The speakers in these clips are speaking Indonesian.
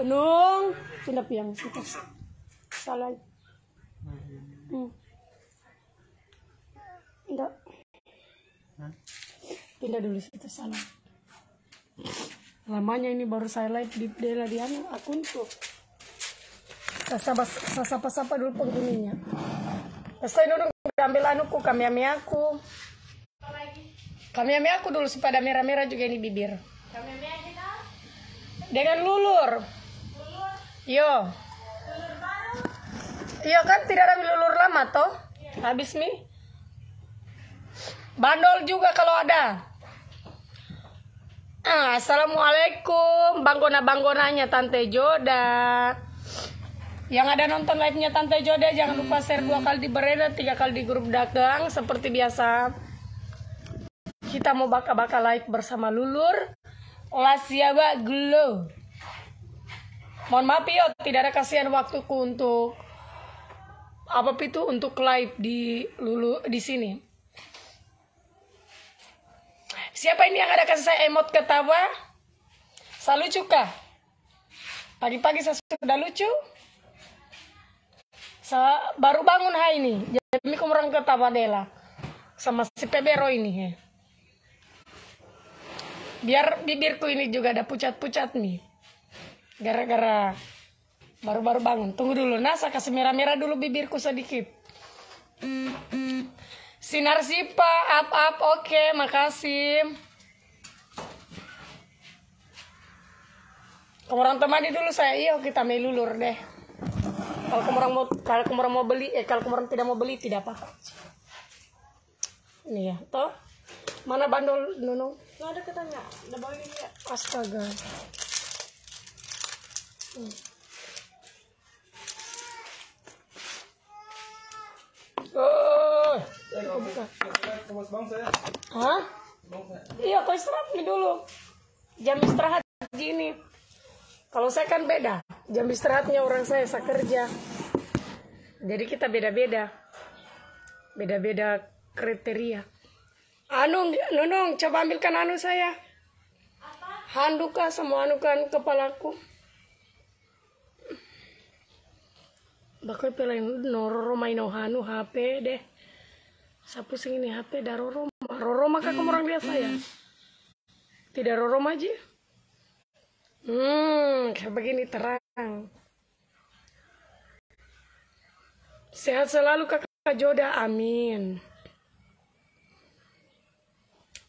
Nung pindah piang situ. Salah. Enggak. Pindah dulu situ salah. Lamanya ini baru saya live di Dela di akun tuh. Sapa dulu penghuninya. Saya dulu ambil anuku, kami aku. Kami aku dulu supaya merah-merah juga ini bibir. Dengan lulur. Yo. Iya kan tidak ada lulur lama toh? Habis mi. Bandol juga kalau ada. Assalamualaikum banggona-banggonanya Tante Joda. Yang ada nonton live-nya Tante Joda jangan lupa share 2 kali di beredar, 3 kali di grup dagang. Seperti biasa kita mau baka-baka live bersama Lulur Lasiaba Glow. Mohon maaf yo, tidak ada kasihan waktuku untuk apa itu untuk live di Lulu di sini. Siapa ini yang ada kasih saya emot ketawa? Saya lucu kah? Pagi-pagi saya sudah lucu. Saya baru bangun hari ini. Jadi aku orang ketawa Dela sama si Pebero ini ya. Biar bibirku ini juga ada pucat-pucat nih. Gara-gara baru-baru bangun. Tunggu dulu, saya kasih merah-merah dulu bibirku sedikit. Sinar Sipa, up, oke, makasih. Kamu temani dulu saya, iyo kita melulur deh. Kalau kamu orang mau beli, kalau kamu orang tidak mau beli tidak apa. Ini ya, toh. Mana bandol Nunung? Nggak ada katanya, udah bawa ini ya. Astaga. Oh, hah? Iya, kau istirahat nih dulu. Jam istirahat gini. Kalau saya kan beda. Jam istirahatnya orang saya kerja. Jadi kita beda-beda. Beda-beda kriteria. Nunung, coba ambilkan saya. Handuka semua anukan kepalaku. Bakal pelain nororo main hanu HP deh. Sapu sing ini HP daroro. Roro maka kamu orang lihat saya. Tidak roro aja. Kayak begini terang. Sehat selalu Kakak Joda, amin.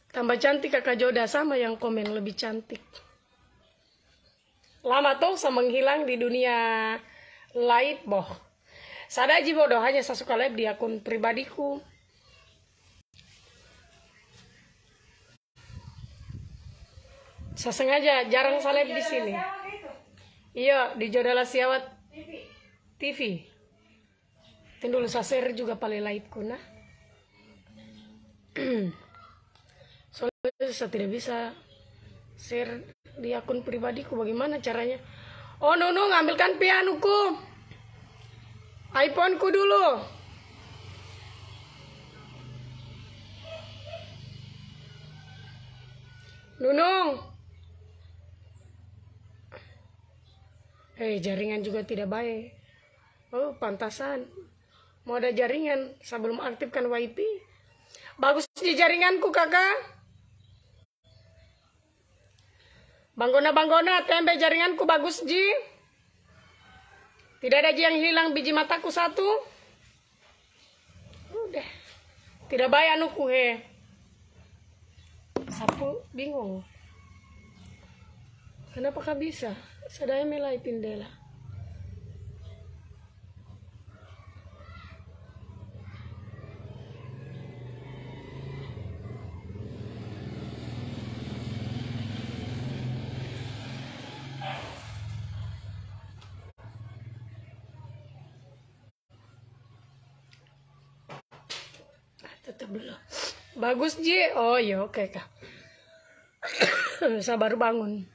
Tambah cantik Kakak Joda, sama yang komen lebih cantik. Lama tuh sama menghilang di dunia live boh. Sadaji bodoh hanya saya suka live di akun pribadiku. Saya sengaja jarang saya live di sini. Iya, di Joda Lasiawat TV. Dulu saya share juga paling live ku nah. Soalnya saya tidak bisa share di akun pribadiku. Bagaimana caranya? Oh Nunung, ambilkan pianuku. iPhone-ku dulu. Nunung. Jaringan juga tidak baik. Oh, pantasan. Mau ada jaringan sebelum aktifkan WiFi. Bagus di jaringanku, Kakak. Banggona, tempe jaringanku bagus, Ji. Tidak ada yang hilang biji mataku satu. Udah. Tidak baik anuku he. Sapu bingung. Kenapa kah bisa? Sadaya melai pindela. Tetap dulu. Bagus Ji. Oh iya oke kak. Saya baru bangun.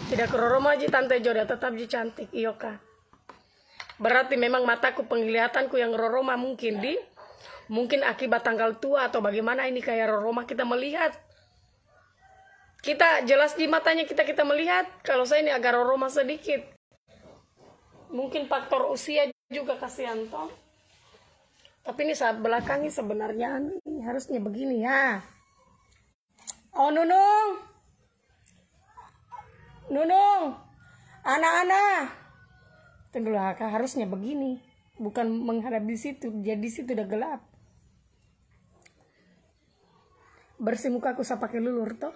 Tidak keroroma Ji Tante Joda, tetap Ji cantik. Iya kak. Berarti memang mataku penglihatanku yang roroma mungkin mungkin akibat tanggal tua atau bagaimana ini kayak roroma kita melihat. kita jelas di matanya kita melihat kalau saya ini agak roroma sedikit. Mungkin faktor usia juga kasihan toh. Tapi ini saat belakangi sebenarnya ini harusnya begini ya. Oh Nunung, anak-anak, tunggulah harusnya begini, bukan menghadap di situ. Jadi di situ udah gelap. Bersih mukaku saya pakai lulur toh.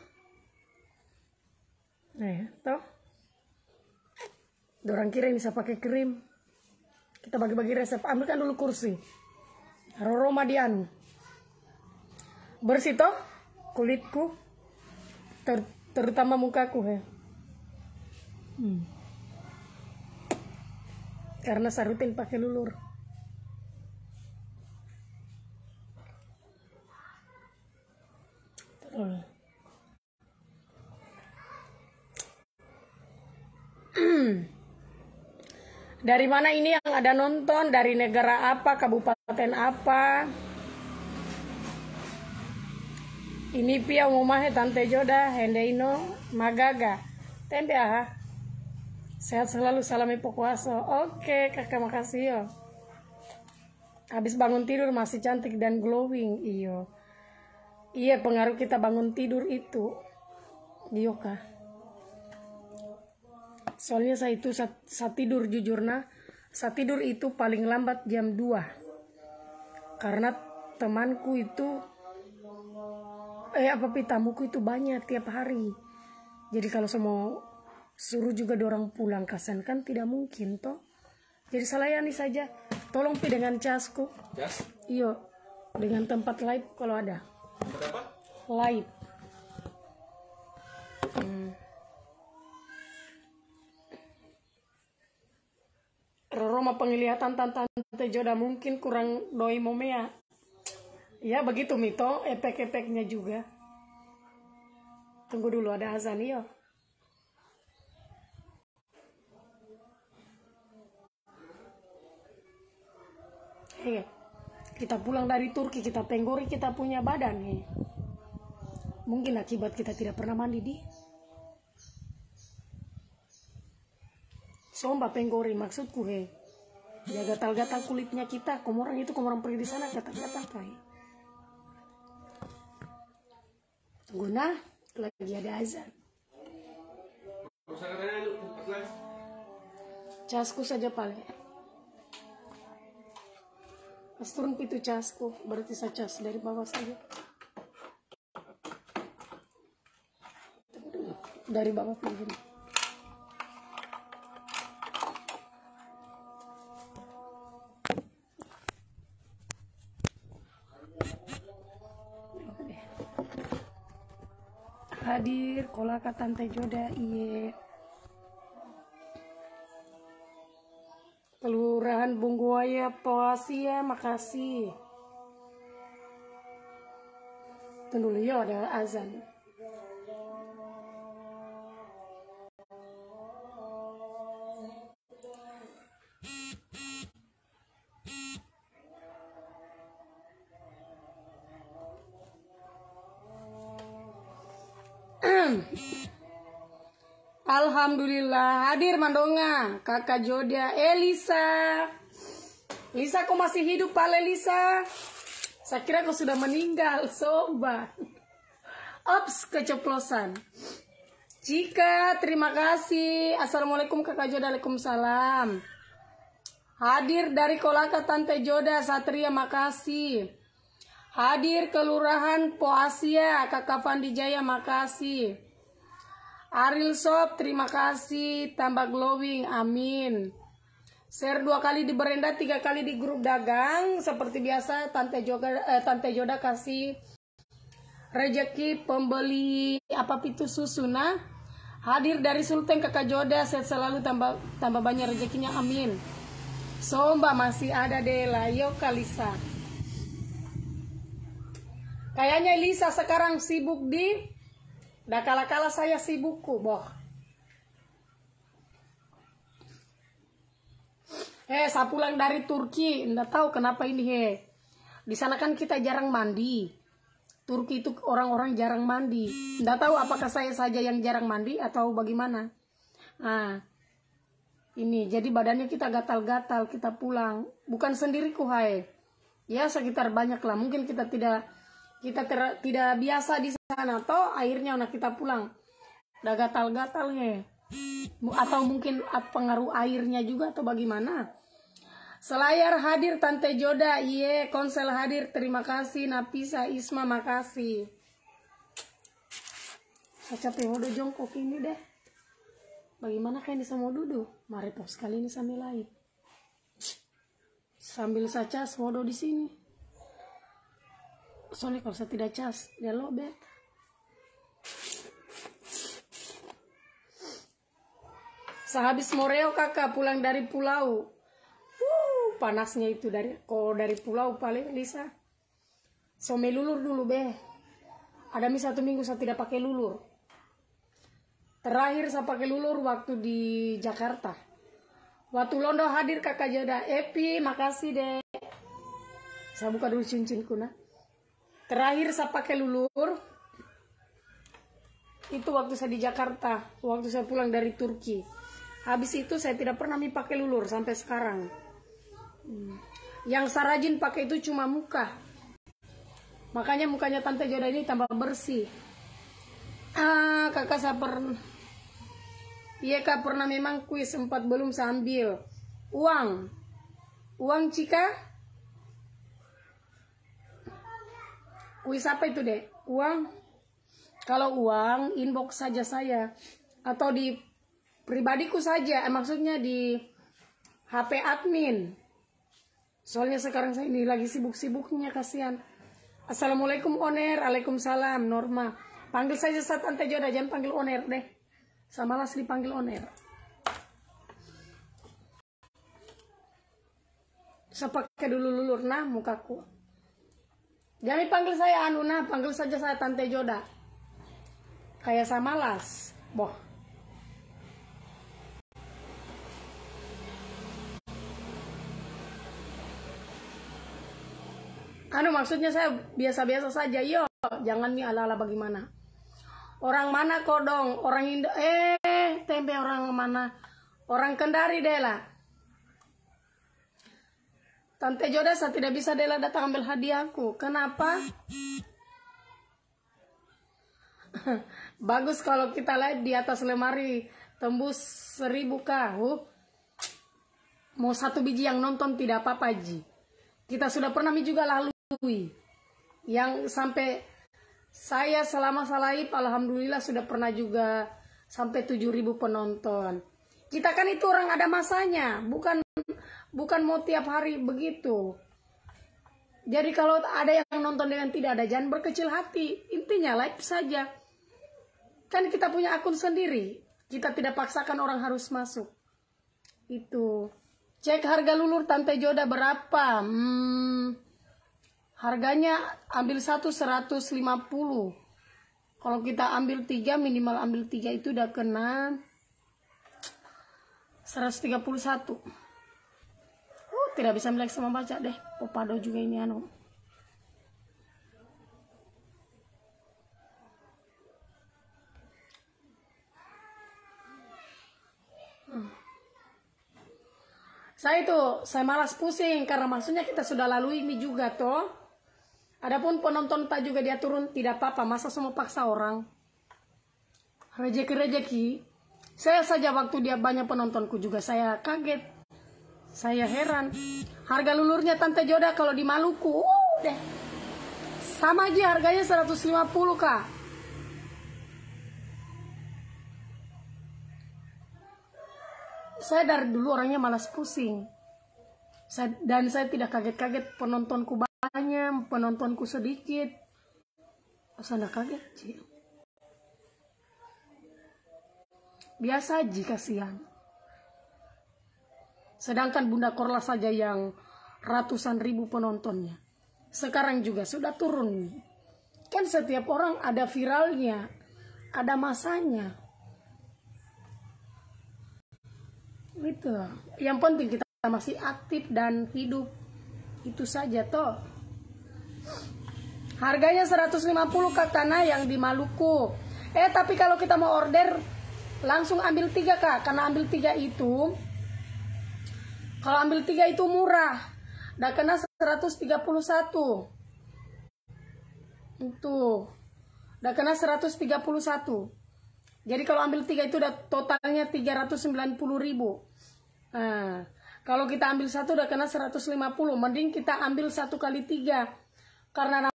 Toh. Dorang kira ini saya pakai krim. Kita bagi-bagi resep. Ambilkan dulu kursi. Roroma dianu. Bersih toh kulitku. Terutama mukaku ya. Karena saya rutin pakai lulur. Dari mana ini yang ada nonton? Dari negara apa? Kabupaten apa? Ini pia umahe Tante Joda, Hendeino, Magaga. Tempe ah. Sehat selalu, salami pokuaso. Oke, kakak makasih yo. Habis bangun tidur masih cantik dan glowing, iyo. Iya, pengaruh kita bangun tidur itu. Iyo kah? Soalnya saya itu saya tidur jujur nah. Saya tidur itu paling lambat jam 2. Karena temanku itu tamuku itu banyak tiap hari. Jadi kalau semua suruh juga dorang pulang kasihan kan tidak mungkin toh. Jadi saya layani saja. Tolong pi dengan casku. Cas? Iyo, dengan tempat live kalau ada. Tempat apa? Live. Roma penglihatan Tante Joda mungkin kurang doi momea. Ya begitu Mito, efek-efeknya juga. Tunggu dulu ada azan yo. Kita pulang dari Turki, kita penggori kita punya badan nih. Mungkin akibat kita tidak pernah mandi di. Somba penggori maksudku ya gatal-gatal kulitnya kita. Komorang pergi di sana gatal-gatal tuh. Tunggu nah, lagi ada azan. Casku saja paling. Pas turun pintu casku, berarti saya cas dari bawah saja. Dari bawah begini. Hadir kolaka Tante Joda iye. Kelurahan Bungguaya Poasia, makasih. Tunggu dulu ya ada azan. Alhamdulillah hadir Mandonga, Kakak Joda, Elisa. Lisa kok masih hidup Pak Lisa? Saya kira kau sudah meninggal, sobat. Ops, keceplosan. Cika, terima kasih. Assalamualaikum Kakak Joda, waalaikumsalam. Hadir dari Kolaka Tante Joda, Satria, makasih. Hadir Kelurahan Poasia, Kakak Fandi Jaya, makasih. Aril Sob, terima kasih. Tambah glowing, amin. Share 2 kali di berenda, 3 kali di grup dagang. Seperti biasa Tante Joda kasih rejeki pembeli apa itu susu nah. Hadir dari Sultan Kakak Joda, sehat selalu, tambah banyak rezekinya, amin. Somba masih ada Dela, yo Kalisa. Kayaknya Lisa sekarang sibuk di. Dah kala-kala saya sibukku, boh. Saya pulang dari Turki, nggak tahu kenapa ini Di sana kan kita jarang mandi. Turki itu orang-orang jarang mandi. Nggak tahu apakah saya saja yang jarang mandi atau bagaimana. Nah, ini jadi badannya kita gatal-gatal, kita pulang. Bukan sendiri kuhai. Ya sekitar banyak lah. Mungkin kita tidak biasa di sana. Atau akhirnya anak kita pulang. Udah gatal-gatalnya. Atau mungkin pengaruh airnya juga atau bagaimana. Selayar hadir Tante Joda, iye, Konsel hadir, terima kasih. Napisa, Isma, makasih. Saya capek mau jongkok ini deh. Bagaimana kayak ini sama duduk? Mari toh sekali ini sambil live. Sambil saya cas modo di sini. Soalnya kalau saya tidak cas, dia lobet. Sehabis moreo kakak pulang dari pulau. Panasnya itu dari pulau paling Lisa. So melulur dulu be. Ada 1 minggu saya tidak pakai lulur. Terakhir saya pakai lulur waktu di Jakarta. Waktu Londo hadir kakak Joda. Epi makasih deh. Saya buka dulu cincinku nah. Terakhir saya pakai lulur. Itu waktu saya di Jakarta. Waktu saya pulang dari Turki. Habis itu saya tidak pernah pakai lulur sampai sekarang. Yang saya rajin pakai itu cuma muka. Makanya mukanya Tante Joda ini tambah bersih. Kakak saya pernah. Iya kak pernah memang kuis sempat belum saya ambil. Uang Cika. Kuis apa itu deh? Uang. Kalau uang inbox saja saya. Atau di pribadiku saja. Maksudnya di HP admin. Soalnya sekarang saya ini lagi sibuk-sibuknya, kasihan. Assalamualaikum Oner, Waalaikumsalam Norma. Panggil saja saat Tante Joda, jangan panggil Oner deh. Saya malas dipanggil Oner. Saya pakai dulu lulur nah mukaku. Jangan dipanggil saya Anu nah, panggil saja saya Tante Joda. Kayak saya malas. Boh. Maksudnya saya biasa-biasa saja. Yo, jangan nih ala-ala bagaimana. Orang mana kodong? Orang Indo. Tempe orang mana? Orang Kendari Dela. Tante Joda saya tidak bisa Dela datang ambil hadiahku. Kenapa? Bagus kalau kita live di atas lemari tembus 1000 kah. Mau 1 biji yang nonton tidak apa-apa Ji. Kita sudah pernah juga lalu. Yang sampai saya selama live alhamdulillah sudah pernah juga sampai 7.000 penonton. Kita kan itu orang ada masanya, bukan mau tiap hari begitu. Jadi kalau ada yang nonton dengan tidak ada, jangan berkecil hati. Intinya like saja. Kan kita punya akun sendiri. Kita tidak paksakan orang harus masuk. Itu. Cek harga lulur Tante Joda berapa? Harganya ambil 150. Kalau kita ambil 3, minimal ambil 3 itu udah kena 131. Tidak bisa melek sama baca deh. Popado juga ini anu. Saya malas pusing karena maksudnya kita sudah lalui ini juga toh. Adapun penonton tak juga dia turun tidak apa-apa, masa semua paksa orang. Rezeki. Saya saja waktu dia banyak penontonku juga saya kaget. Saya heran. Harga lulurnya Tante Joda kalau di Maluku, deh. Sama aja harganya 150 kak. Saya dari dulu orangnya malas pusing. Dan saya tidak kaget-kaget penontonku banyak, penontonku sedikit. Saya tidak kaget sih. Biasa aja kasihan. Sedangkan Bunda Korla saja yang ratusan ribu penontonnya. Sekarang juga sudah turun. Kan setiap orang ada viralnya, ada masanya. Gitu. Yang penting kita masih aktif dan hidup. Itu saja toh. Harganya 150 Kak Tana yang di Maluku. Tapi kalau kita mau order langsung ambil 3 Kak, karena ambil 3 itu, kalau ambil 3 itu murah. Udah kena 131. Itu. Udah kena 131. Jadi kalau ambil 3 itu udah totalnya 390.000. Nah, kalau kita ambil 1 udah kena 150. Mending kita ambil 1 kali 3. Karena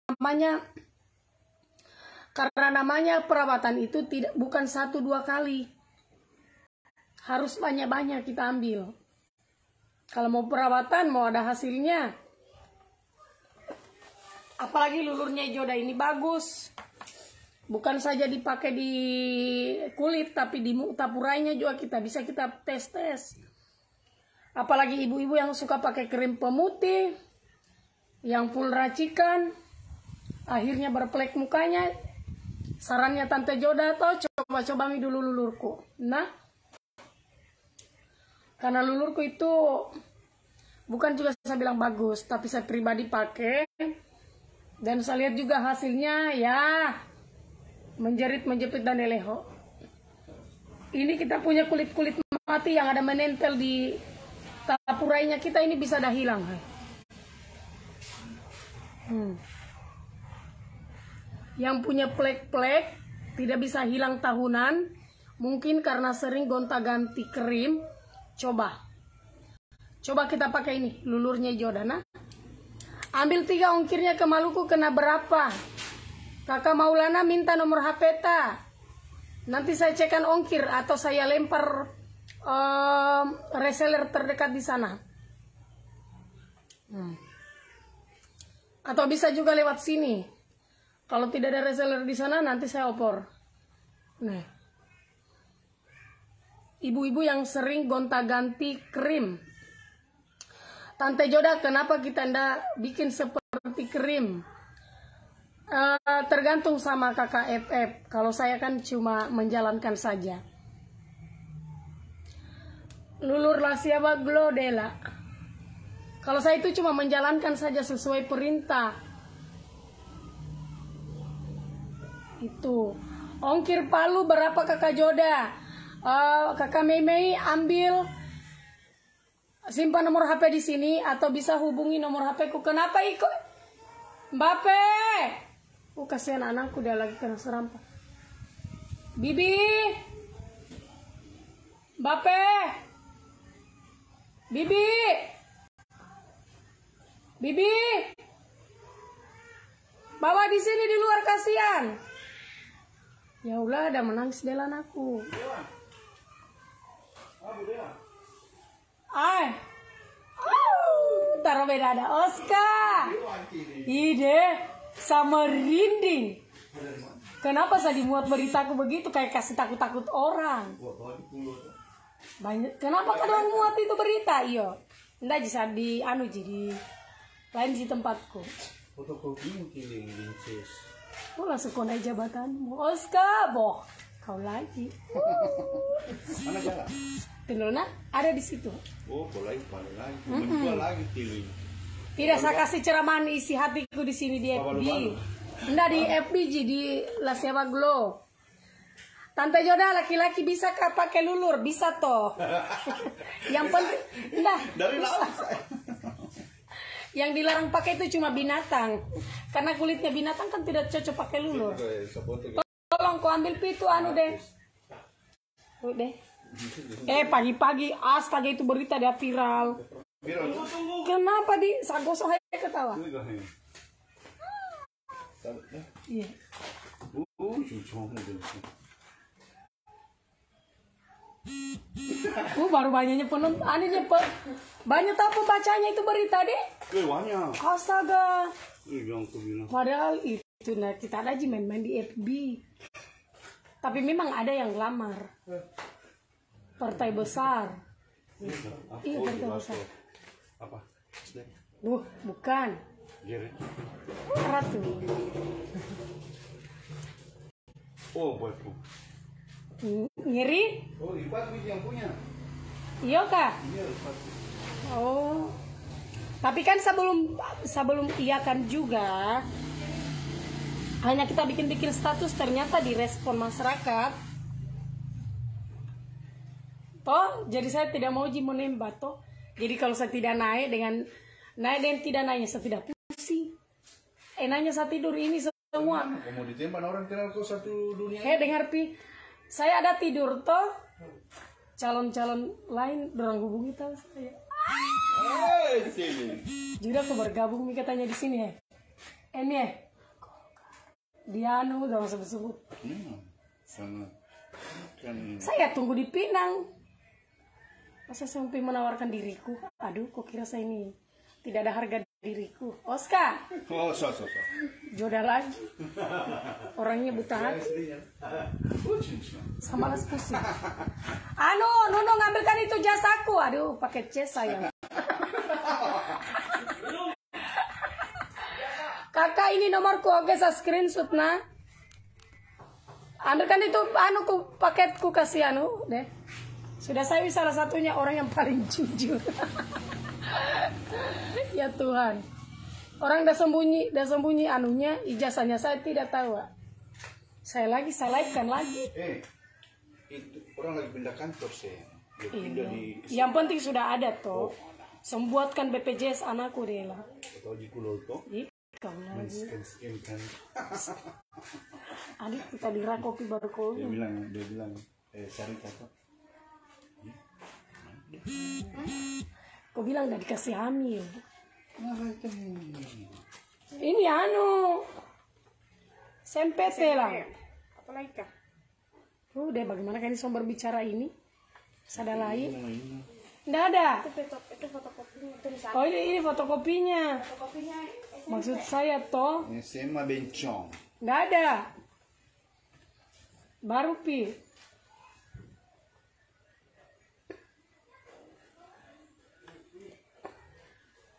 namanya perawatan itu bukan 1-2 kali. Harus banyak-banyak kita ambil. Kalau mau perawatan, mau ada hasilnya. Apalagi lulurnya Joda ini bagus. Bukan saja dipakai di kulit, tapi di mutapurainya juga kita tes. Apalagi ibu-ibu yang suka pakai krim pemutih, yang full racikan, akhirnya berplek mukanya. Sarannya Tante Joda toh, coba-coba dulu lulurku. Nah, karena lulurku itu bukan juga saya bilang bagus, tapi saya pribadi pakai. Dan saya lihat juga hasilnya ya menjerit-menjepit dan eleho. Ini kita punya kulit-kulit mati yang ada menempel di tapurainya kita, ini bisa dah hilang. Yang punya plek-plek tidak bisa hilang tahunan, mungkin karena sering gonta-ganti krim. Coba kita pakai ini lulurnya Jodana. Ambil 3 ongkirnya ke Maluku kena berapa? Kakak Maulana minta nomor HP ta. Nanti saya cekkan ongkir atau saya lempar reseller terdekat di sana. Atau bisa juga lewat sini. Kalau tidak ada reseller di sana nanti saya opor. Nah, ibu-ibu yang sering gonta-ganti krim. Tante Joda, kenapa kita ndak bikin seperti krim? Tergantung sama kakak FF. Kalau saya kan cuma menjalankan saja. Lulur Lasiaba Glodela. Kalau saya itu cuma menjalankan saja sesuai perintah. Itu. Ongkir Palu berapa kakak Joda? Kakak Mei ambil, simpan nomor HP di sini atau bisa hubungi nomor HP ku. Kenapa ikut? Mbappe. Kasihan anakku, dia lagi kena serampak. Bibi. Mbappe. Bibi. Bibi. Bawa di sini di luar, kasihan. Ya Allah, ada menangis delan aku. Taruh beda ada Oscar. Ide sama rinding. Kenapa saya dimuat beritaku begitu, kayak kasih takut-takut orang. Banyak. Kenapa kadang muat itu berita? Iyo. Nggak bisa di jadi lain di tempatku. Langsung konai jabatanmu. Oscar, boh. Kau lagi. Mana jalan? Telurnya ada di situ. Oh, lagi. Dua lagi pilih. Tidak, saya kasih ceramahan isi hatiku di sini di FB. Enggak di FB, di Lasiaba Glow. Tante Joda, laki-laki bisa kah pakai lulur? Bisa toh. Yang penting, enggak. Dari laut. Yang dilarang pakai itu cuma binatang. Karena kulitnya binatang kan tidak cocok pakai lulur. Tolong kau ambil pitu deh. Udah. Pagi-pagi astaga itu berita dia viral. Kenapa di sagosok aja ketawa? Iya. Baru banyaknya penonton. Banyak tahu pembacanya itu berita deh. Banyak. Astaga. Yang Padahal itu kita ada aja main-main di FB. Tapi memang ada yang lamar. Partai besar. Iya, partai besar. Apa? Bukan. Ratu. Oh, buatku. Ngeri? Oh, Ipat yang punya. Iya kak. Iya, Ipat. Oh. Tapi kan sebelum iya kan juga Hanya kita bikin-bikin status, ternyata direspon masyarakat. Toh, jadi saya tidak mau menembak toh. Jadi kalau saya tidak naik dengan tidak naiknya saya tidak pusing. Enaknya saya tidur ini semua. Mau ditembak orang kenal kau satu dunia. Dengar pi, saya ada tidur toh. Calon-calon lain dorang hubungi tahu saya. Sini. Juga aku bergabung mi katanya di sini ya. Ini ya. Dia jangan sebut-sebut. Sangat kan. Saya tunggu di Pinang. Masa sampai menawarkan diriku? Aduh, kok kira saya ini tidak ada harga diriku. Oscar. Oh, so. Jodoh lagi. Orangnya buta hati. Sama las pusing. Nuno ngambilkan itu jasaku. Aduh, pakai C sayang. Kakak ini nomorku, oke saya screenshot nah. Ambilkan itu paketku kasih deh. Sudah saya salah satunya orang yang paling jujur. Ya Tuhan. Orang dah sembunyi anunya, ijazahnya saya tidak tahu. Saya like-kan lagi. Itu orang lagi pindah kantor saya. Dia pindah di Yang penting sudah ada toh. Sembuatkan BPJS anakku deh lah. atau di Kulo toh. Kau lagi. Scan kan. Adik kita dira kopi baru kau. Dia bilang cari kakak. Kau bilang gak dikasih hamil. Ini. Ini sempete lah. Apalagi kah? Udah bagaimana kan ini sumber bicara ini? Sada lain? Ini. Nggak ada. Itu fotokopinya tulisan. Oh ini fotokopinya. Fotokopinya Maksud saya toh SMA Bencong. nggak ada. Baru pi.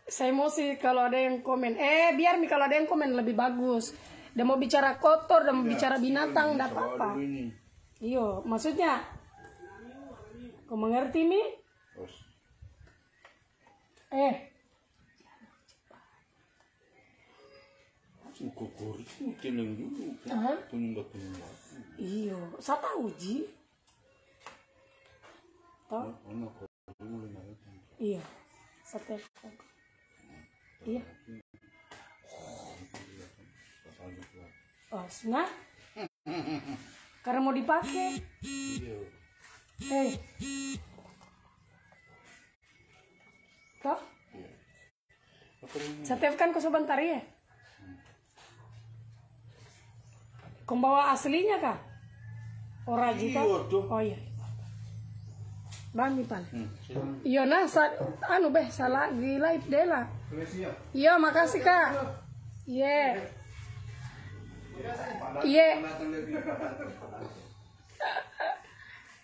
Saya emosi kalau ada yang komen. Biar nih kalau ada yang komen lebih bagus. Dia mau bicara kotor, dia mau bicara binatang, enggak apa-apa. Iyo, maksudnya kau mengerti mi? Kukur itu keleng dulu. Penunggak. Iyo, saya tahu ji. Toh? Iya, saya tahu. Iya. Oh, nah. Karena mau dipakai. Kok? Setepkan kau sebentar ya. Kau bawa aslinya kah? Orajita? Oh iya. Bami pan. Iya nah, salah di live deh lah. Iya makasih kak. Iya.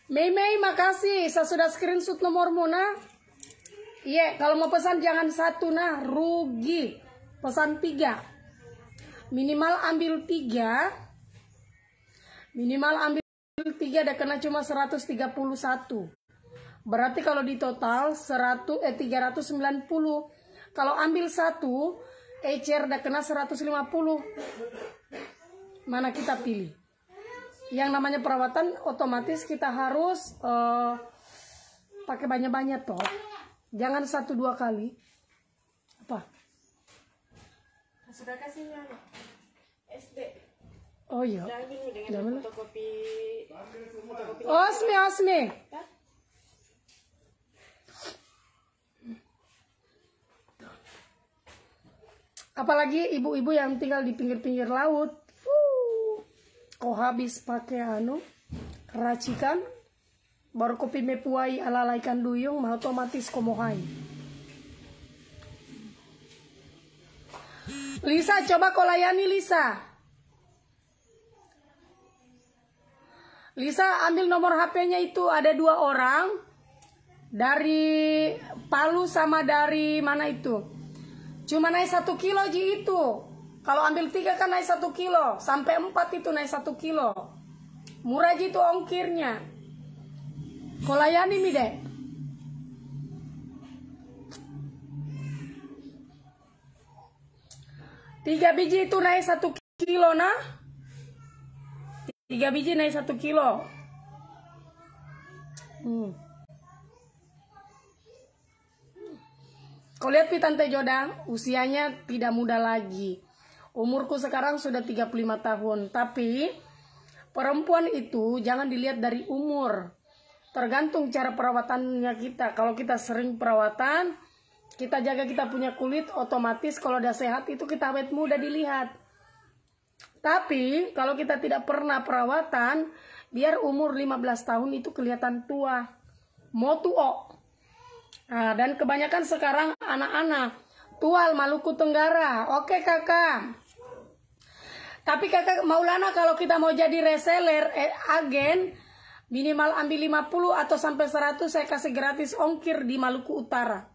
Mei makasih. Saya sudah screenshot nomormu nah. Iya kalau mau pesan jangan satu nah, rugi. Pesan 3. Minimal ambil 3. Minimal ambil 3 ada kena cuma 131. Berarti kalau di total 390. Kalau ambil 1, ecer dah kena 150. Mana kita pilih? Yang namanya perawatan otomatis kita harus pakai banyak-banyak toh. Jangan 1-2 kali. Apa? Sudah kasihnya SD. Oh iya. Daging dengan fotokopi. Osme. Apalagi ibu-ibu yang tinggal di pinggir-pinggir laut. Kau habis pakai racikan, baru kopi mepuai ala ikan duyung, mah otomatis komohai. Lisa, coba kau layani Lisa. Lisa ambil nomor HP-nya itu ada 2 orang. Dari Palu sama dari mana itu. Cuma naik 1 kilo ji itu. Kalau ambil 3 kan naik 1 kilo. Sampai 4 itu naik 1 kilo. Murah ji itu ongkirnya. Kau layani mi deh. Tiga biji itu naik 1 kilo nah. 3 biji naik 1 kilo. Kau lihat pi Tante Joda, usianya tidak muda lagi. Umurku sekarang sudah 35 tahun. Tapi perempuan itu jangan dilihat dari umur. Tergantung cara perawatannya kita. Kalau kita sering perawatan, kita jaga kita punya kulit, otomatis kalau udah sehat itu kita awet muda dilihat. Tapi kalau kita tidak pernah perawatan, biar umur 15 tahun itu kelihatan tua. Mau tua. Nah, dan kebanyakan sekarang anak-anak tual Maluku Tenggara. Oke kakak. Tapi kakak Maulana, kalau kita mau jadi reseller, agen, minimal ambil 50 atau sampai 100 saya kasih gratis ongkir di Maluku Utara.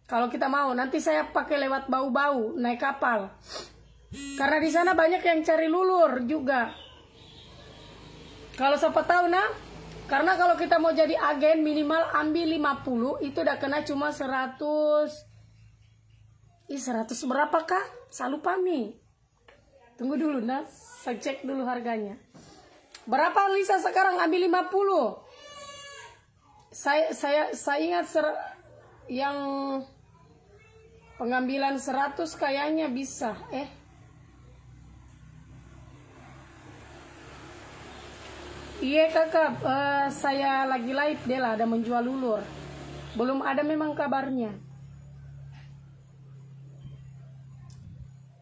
Kalau kita mau, nanti saya pakai lewat Bau-Bau, naik kapal. Karena di sana banyak yang cari lulur juga. Kalau siapa tahu nah, karena kalau kita mau jadi agen minimal ambil 50, itu udah kena cuma 100. 100 berapa kah? Saya lupa nih. Tunggu dulu nah, saya cek dulu harganya. Berapa Lisa sekarang ambil 50? Saya ingat yang pengambilan 100 kayaknya bisa. Iya kakak, saya lagi live Dela ada menjual lulur. Belum ada memang kabarnya.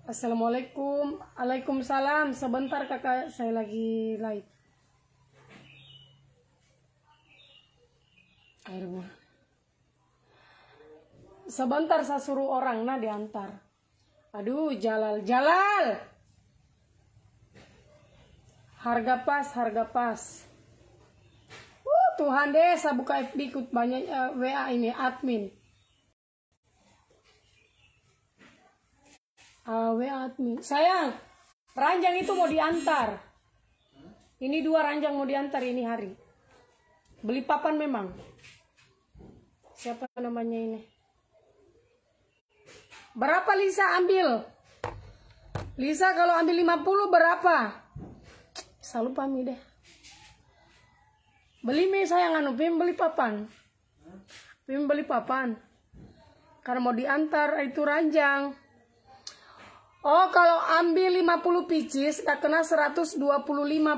Assalamualaikum. Waalaikumsalam. Sebentar kakak, saya lagi live. Air buah. Sebentar saya suruh orang nah diantar. Aduh, Jalal. Harga pas. Tuhan deh, saya buka FB ikut banyak WA ini admin. WA admin. Sayang, ranjang itu mau diantar. Ini 2 ranjang mau diantar ini hari. Beli papan memang. Siapa namanya ini? Berapa Lisa ambil? Lisa kalau ambil 50 berapa? Saya lupa mi deh. Beli mi sayang anu, Pim beli papan. Karena mau diantar itu ranjang. Oh, kalau ambil 50 pieces dah kena 125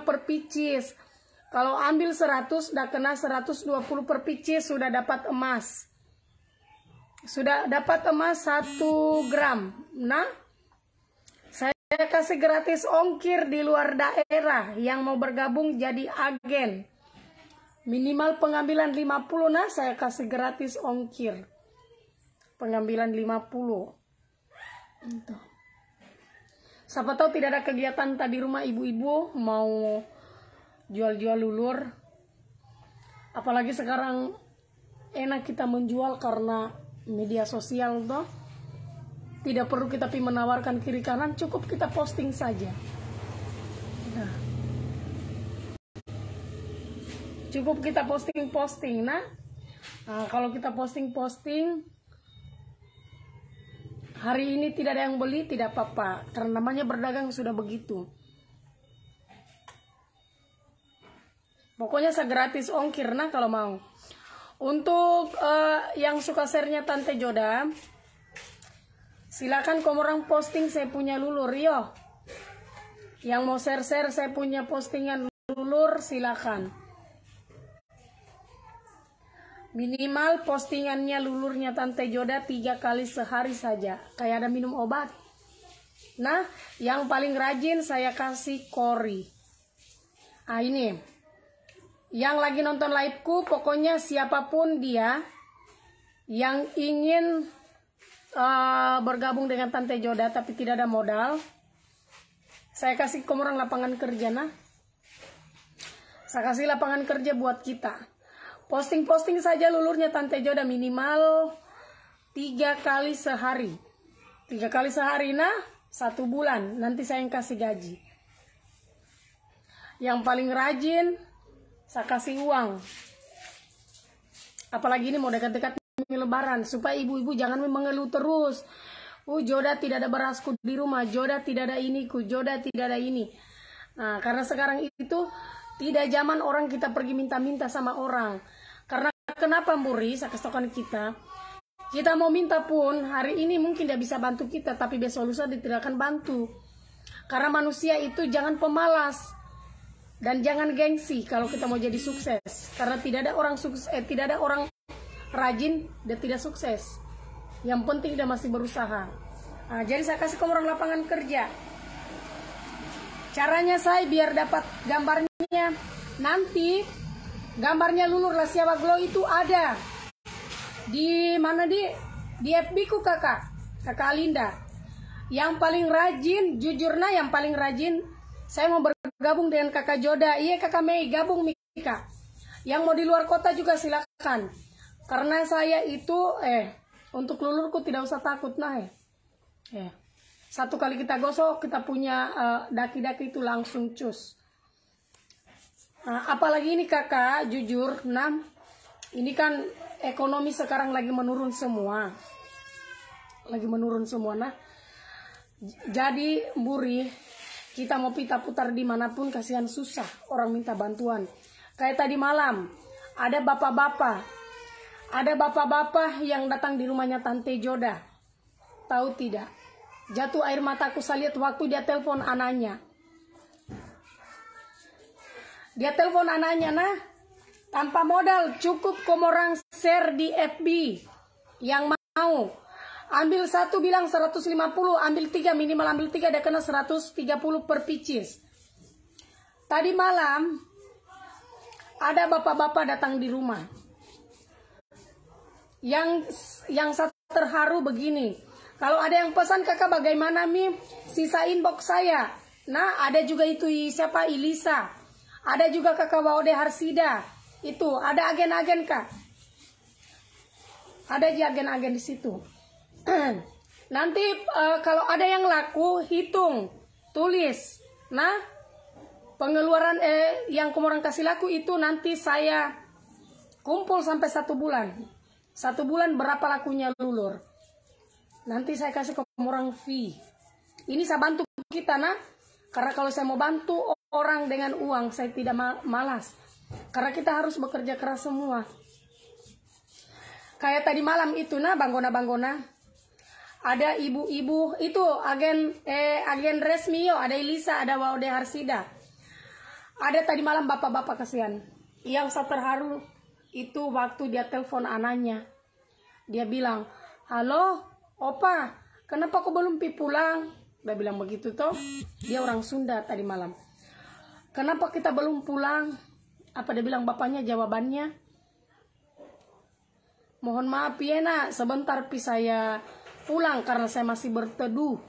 per pieces. Kalau ambil 100 dah kena 120 per pieces, sudah dapat emas. Sudah dapat emas 1 gram. Nah, saya kasih gratis ongkir di luar daerah yang mau bergabung jadi agen. Minimal pengambilan 50 nah saya kasih gratis ongkir. Pengambilan 50. Itu. Siapa tahu tidak ada kegiatan tadi rumah ibu-ibu mau jual-jual lulur. Apalagi sekarang enak kita menjual karena media sosial toh. Tidak perlu kita menawarkan kiri kanan, cukup kita posting saja. Nah. Cukup kita posting. Nah, kalau kita posting hari ini tidak ada yang beli, tidak apa-apa. Karena namanya berdagang sudah begitu. Pokoknya saya gratis ongkir nah kalau mau. Untuk yang suka share-nya Tante Joda, silakan kamu orang posting saya punya lulur yo. Yang mau share-share saya punya postingan lulur silakan. Minimal postingannya lulurnya Tante Joda 3 kali sehari saja. Kayak ada minum obat. Nah, yang paling rajin saya kasih kori. Ini. Yang lagi nonton liveku, pokoknya siapapun dia yang ingin bergabung dengan Tante Joda tapi tidak ada modal, saya kasih kamu orang lapangan kerja nah. Saya kasih lapangan kerja buat kita. Posting saja lulurnya Tante Joda minimal 3 kali sehari. 3 kali sehari nah 1 bulan. Nanti saya yang kasih gaji. Yang paling rajin saya kasih uang. Apalagi ini mau dekat-dekat lebaran. Supaya ibu-ibu jangan mengeluh terus. Joda tidak ada berasku di rumah, Joda tidak ada iniku, Joda tidak ada ini. Nah, karena sekarang itu tidak zaman orang kita pergi minta-minta sama orang. Karena kenapa Muri, saya kasih kita mau minta pun hari ini mungkin dia bisa bantu kita, tapi besok lusa dia tidak akan bantu. Karena manusia itu jangan pemalas dan jangan gengsi kalau kita mau jadi sukses. Karena tidak ada orang sukses, tidak ada orang rajin dia tidak sukses. Yang penting dia masih berusaha. Nah, jadi saya kasih kamu orang lapangan kerja. Caranya saya biar dapat gambarnya. Nanti gambarnya Lulur Lasiawa Glow itu ada di mana, di FB ku kakak Alinda. Yang paling rajin, jujurnya yang paling rajin, saya mau bergabung dengan kakak Joda. Iya kakak Mei, gabung Mika. Yang mau di luar kota juga silakan. Karena saya itu untuk Lulurku tidak usah takut satu kali kita gosok kita punya daki-daki itu langsung cus. Apalagi ini kakak jujur ini kan ekonomi sekarang lagi menurun semua, nah jadi Muri kita mau pita putar dimanapun kasihan susah orang minta bantuan. Kayak tadi malam ada bapak-bapak yang datang di rumahnya Tante Joda. Tahu tidak? Jatuh air mataku saya lihat waktu dia telepon anaknya. Dia telepon anaknya, tanpa modal cukup kamu orang share di FB. Yang mau ambil satu bilang 150, ambil 3 minimal ambil 3 dia kena 130 per pieces. Tadi malam ada bapak-bapak datang di rumah. Yang saya terharu begini, kalau ada yang pesan kakak bagaimana sisa inbox saya. Nah ada juga itu siapa Ilisa, ada juga kakak Waude Harsida, itu ada agen-agen kak, ada agen-agen di situ. Nanti kalau ada yang laku hitung, tulis. Nah pengeluaran yang kamu orang kasih laku itu nanti saya kumpul sampai 1 bulan. 1 bulan berapa lakunya Lulur. Nanti saya kasih ke orang fee. Ini saya bantu kita karena kalau saya mau bantu orang dengan uang saya tidak malas. Karena kita harus bekerja keras semua. Kayak tadi malam itu banggona. Ada ibu-ibu itu agen resmi ada Elisa, ada Waude Harsida. Ada tadi malam bapak-bapak kasihan. Yang saya terharu itu waktu dia telepon anaknya. Dia bilang, "Halo, Opa, kenapa kau belum pulang?" Dia bilang begitu toh. Dia orang Sunda tadi malam. "Kenapa kita belum pulang?" Apa dia bilang bapaknya jawabannya? "Mohon maaf ya nak, sebentar saya pulang karena saya masih berteduh."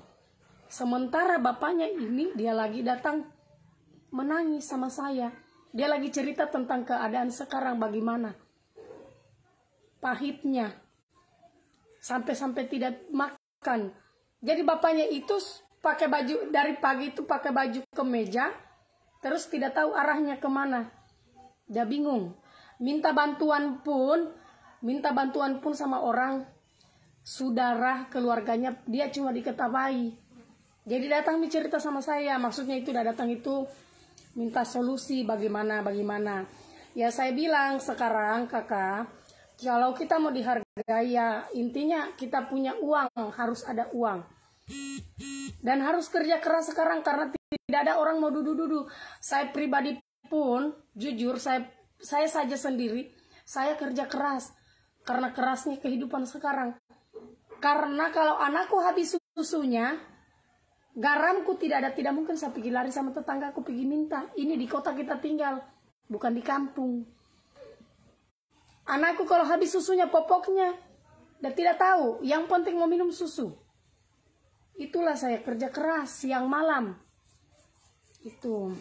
Sementara bapaknya ini dia lagi datang menangis sama saya. Dia lagi cerita tentang keadaan sekarang bagaimana pahitnya, sampai-sampai tidak makan. Jadi bapaknya itu pakai baju dari pagi itu pakai baju kemeja, terus tidak tahu arahnya kemana. Dia bingung. Minta bantuan pun sama orang saudara keluarganya, dia cuma diketahui. Jadi datang bercerita sama saya, maksudnya itu datang itu minta solusi bagaimana. Ya saya bilang sekarang kakak, kalau kita mau dihargai ya intinya kita punya uang, harus ada uang. Dan harus kerja keras sekarang karena tidak ada orang mau dudu-dudu. Saya pribadi pun jujur saya saja sendiri, saya kerja keras. Karena kerasnya kehidupan sekarang. Karena kalau anakku habis susunya, garamku tidak ada, tidak mungkin saya pergi lari sama tetanggaku pergi minta. Ini di kota kita tinggal, bukan di kampung. Anakku kalau habis susunya popoknya, dan tidak tahu, yang penting mau minum susu. Itulah saya kerja keras siang malam. Itu.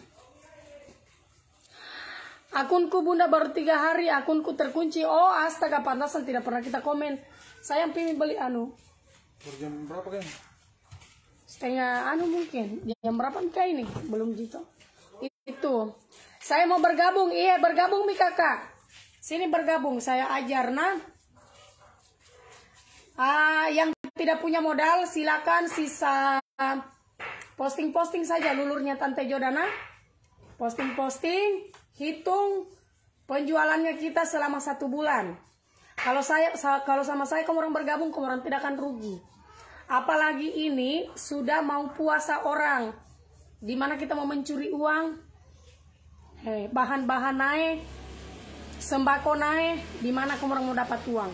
Akunku bunda baru 3 hari, akunku terkunci. Oh astaga, pantasan tidak pernah kita komen. Saya pengen beli Jam berapa kan? setengah mungkin. Jam berapa Mika ini? Belum gitu. Itu. Saya mau bergabung. Iya bergabung kakak. Sini bergabung, saya ajar yang tidak punya modal, silakan sisa posting-posting saja lulurnya Tante Jodana. Posting-posting, hitung penjualannya kita selama 1 bulan. Kalau sama saya kamu orang bergabung, kamu orang tidak akan rugi. Apalagi ini sudah mau puasa orang, dimana kita mau mencuri uang, bahan-bahan naik, sembako naik, dimana kamu orang mau dapat uang.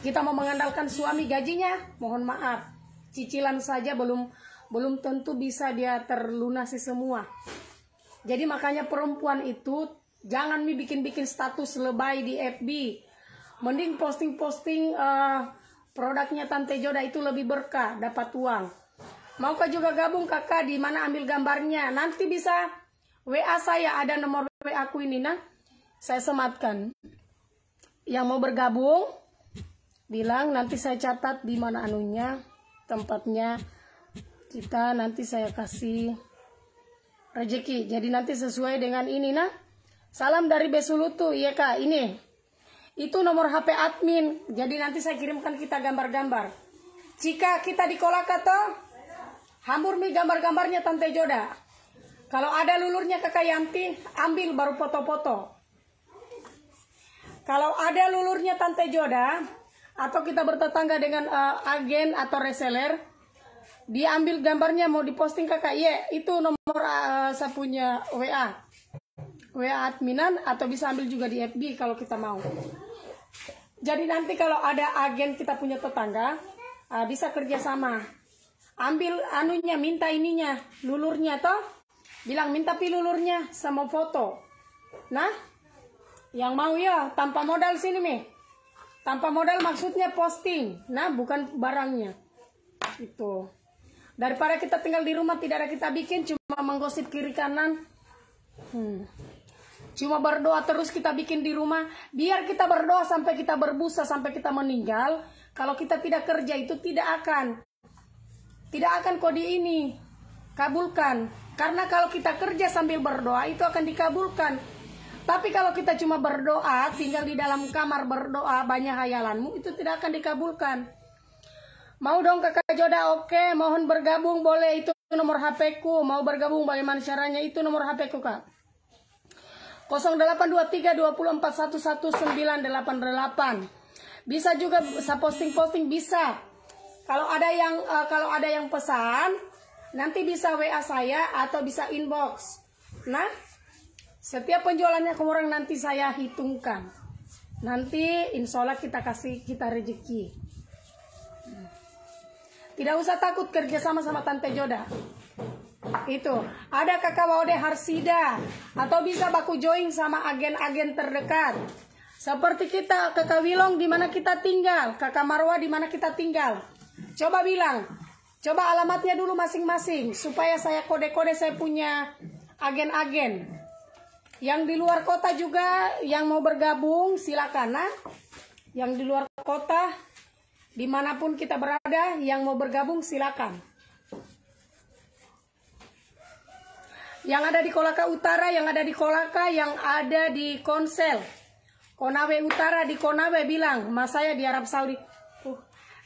Kita mau mengandalkan suami gajinya, mohon maaf, cicilan saja belum tentu bisa dia terlunasi semua. Jadi makanya perempuan itu jangan bikin status lebay di FB. Mending posting-posting produknya Tante Joda, itu lebih berkah, dapat uang. Maukah juga gabung kakak? Di mana ambil gambarnya? Nanti bisa WA saya, ada nomor WA aku ini nah. Saya sematkan. Yang mau bergabung bilang, nanti saya catat di mana anunya, tempatnya. Kita nanti saya kasih rezeki. Jadi nanti sesuai dengan ini nah. Salam dari Besulutu, iya kak, ini. Itu nomor HP admin. Jadi nanti saya kirimkan kita gambar-gambar. Jika kita di Kolaka toh, hambur mi gambar-gambarnya Tante Joda. Kalau ada lulurnya kakak Yanti, ambil baru foto-foto. Kalau ada lulurnya Tante Joda, atau kita bertetangga dengan agen atau reseller, diambil gambarnya mau diposting kakak, itu nomor saya punya WA adminan, atau bisa ambil juga di FB kalau kita mau. Jadi nanti kalau ada agen kita punya tetangga, bisa kerjasama. Ambil anunya, minta ininya, lulurnya toh, bilang minta lulurnya sama foto. Nah, yang mau ya tanpa modal sini mi. Tanpa modal maksudnya posting, nah bukan barangnya. Itu. Daripada kita tinggal di rumah tidak ada kita bikin, cuma menggosip kiri kanan. Cuma berdoa terus kita bikin di rumah. Biar kita berdoa sampai kita berbusa, sampai kita meninggal. Kalau kita tidak kerja itu tidak akan kode ini kabulkan. Karena kalau kita kerja sambil berdoa itu akan dikabulkan. Tapi kalau kita cuma berdoa, tinggal di dalam kamar berdoa, banyak hayalanmu, itu tidak akan dikabulkan. Mau dong kakak Joda? Oke, mohon bergabung, boleh, itu nomor HP ku. Mau bergabung bagaimana caranya? Itu nomor HP ku kak. 0823 24 11 988. Bisa juga bisa posting-posting, bisa. Kalau ada yang pesan, nanti bisa WA saya atau bisa inbox. Nah, setiap penjualannya kemarin nanti saya hitungkan. Nanti insya Allah kita rezeki. Tidak usah takut kerja sama Tante Joda. Itu ada kakak Waude Harsida, atau bisa baku join sama agen-agen terdekat. Seperti kita, kakak Wilong di mana kita tinggal, kakak Marwa di mana kita tinggal. Coba bilang, coba alamatnya dulu masing-masing supaya saya kode-kode saya punya agen-agen. Yang di luar kota juga yang mau bergabung silakan nah. Yang di luar kota dimanapun kita berada yang mau bergabung silakan. Yang ada di Kolaka Utara, yang ada di Kolaka, yang ada di Konsel Konawe Utara, di Konawe bilang mas saya di Arab Saudi.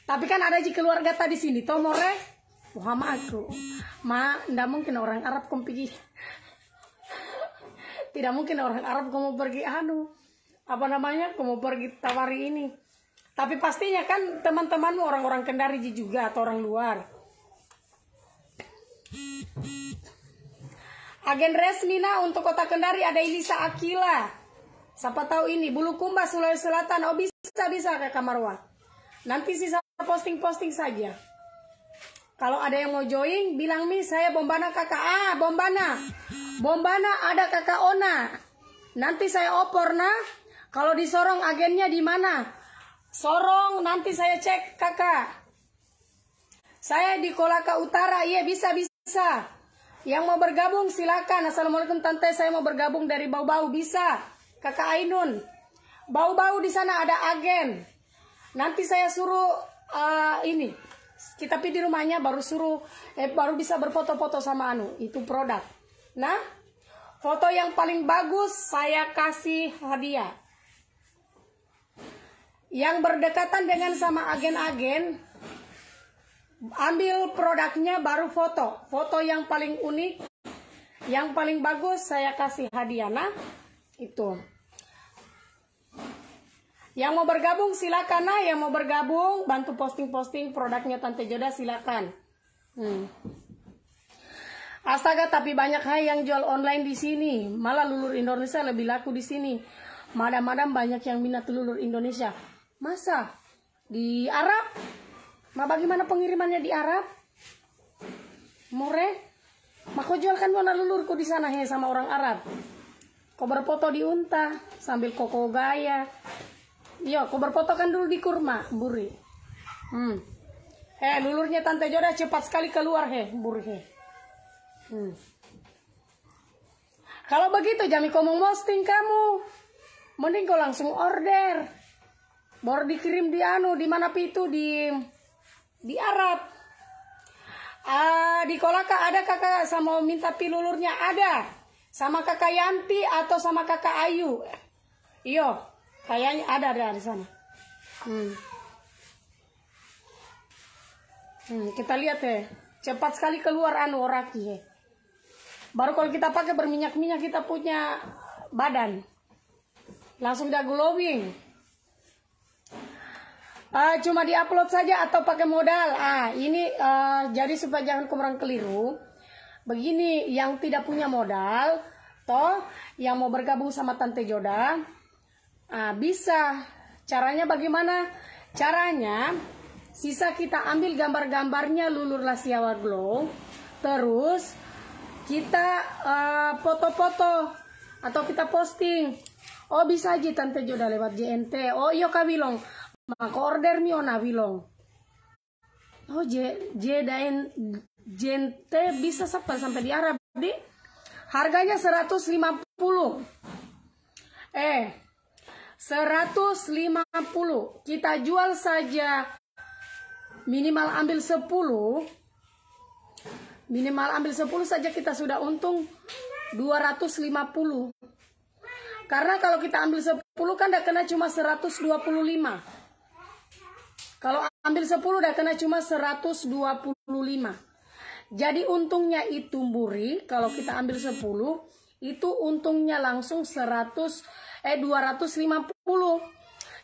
Tapi kan ada di keluarga tadi sini Tomore Muhammad aku. Ndak mungkin orang Arab pergi. Tidak mungkin orang Arab kamu pergi kamu pergi tawari ini. Tapi pastinya kan teman-temanmu orang-orang Kendari juga atau orang luar. Agen resmina untuk kota Kendari ada Elisa Akila. Siapa tahu ini Bulukumba Sulawesi Selatan. Oh bisa kakak Marwa. Nanti sisa posting-posting saja. Kalau ada yang mau join, bilang mi saya Bombana kakak. Bombana ada kakak Ona. Nanti saya opor nah. Kalau di Sorong agennya di mana? Sorong nanti saya cek kakak. Saya di Kolaka Utara, iya bisa. Yang mau bergabung silakan. Assalamualaikum tante, saya mau bergabung dari Bau-Bau, bisa. Kakak Ainun. Bau-Bau di sana ada agen. Nanti saya suruh ini. Kita pergi di rumahnya baru bisa berfoto-foto sama itu produk. Nah, foto yang paling bagus saya kasih hadiah. Yang berdekatan dengan sama agen-agen, ambil produknya baru foto. Foto yang paling unik, yang paling bagus saya kasih hadiah. Nah, itu. Yang mau bergabung silakan. Nah, yang mau bergabung bantu posting-posting produknya Tante Joda silakan. Astaga, tapi banyak yang jual online di sini. Malah lulur Indonesia lebih laku di sini. Madam-madam banyak yang minat lulur Indonesia. Masa di Arab? Ma bagaimana pengirimannya di Arab? More? Mako jual kan warna lulurku di sana he sama orang Arab. Kau berfoto di unta sambil koko gaya. Yo, kau berfoto kan dulu di kurma, buri. Lulurnya Tante Joda cepat sekali keluar he, buri he. Kalau begitu jami kau mau posting kamu, mending kau langsung order. Baru dikirim di mana itu di Arab. Di Kolaka ada kakak sama minta pilulurnya ada. Sama kakak Yanti atau sama kakak Ayu. Iyo, kayaknya ada di sana. Kita lihat ya. Cepat sekali keluar oraki ya. Baru kalau kita pakai berminyak-minyak kita punya badan. Langsung udah glowing. Cuma diupload saja atau pakai modal. Ini jadi supaya jangan kurang keliru. Begini, yang tidak punya modal, yang mau bergabung sama Tante Joda, bisa. Caranya bagaimana? Caranya, sisa kita ambil gambar-gambarnya Lulur Lasiawa Glow, terus kita foto-foto atau kita posting. Oh bisa aja Tante Joda lewat JNT. Oh iya Kak Wilong. Maka order mi ona Wilong. Oh JNT bisa sampai di Arab di. Harganya 150. 150. Kita jual saja minimal ambil 10. Minimal ambil 10 saja kita sudah untung 250. Karena kalau kita ambil 10 kan udah kena cuma 125. Kalau ambil 10 udah kena cuma 125. Jadi untungnya itu Buri, kalau kita ambil 10, itu untungnya langsung 250.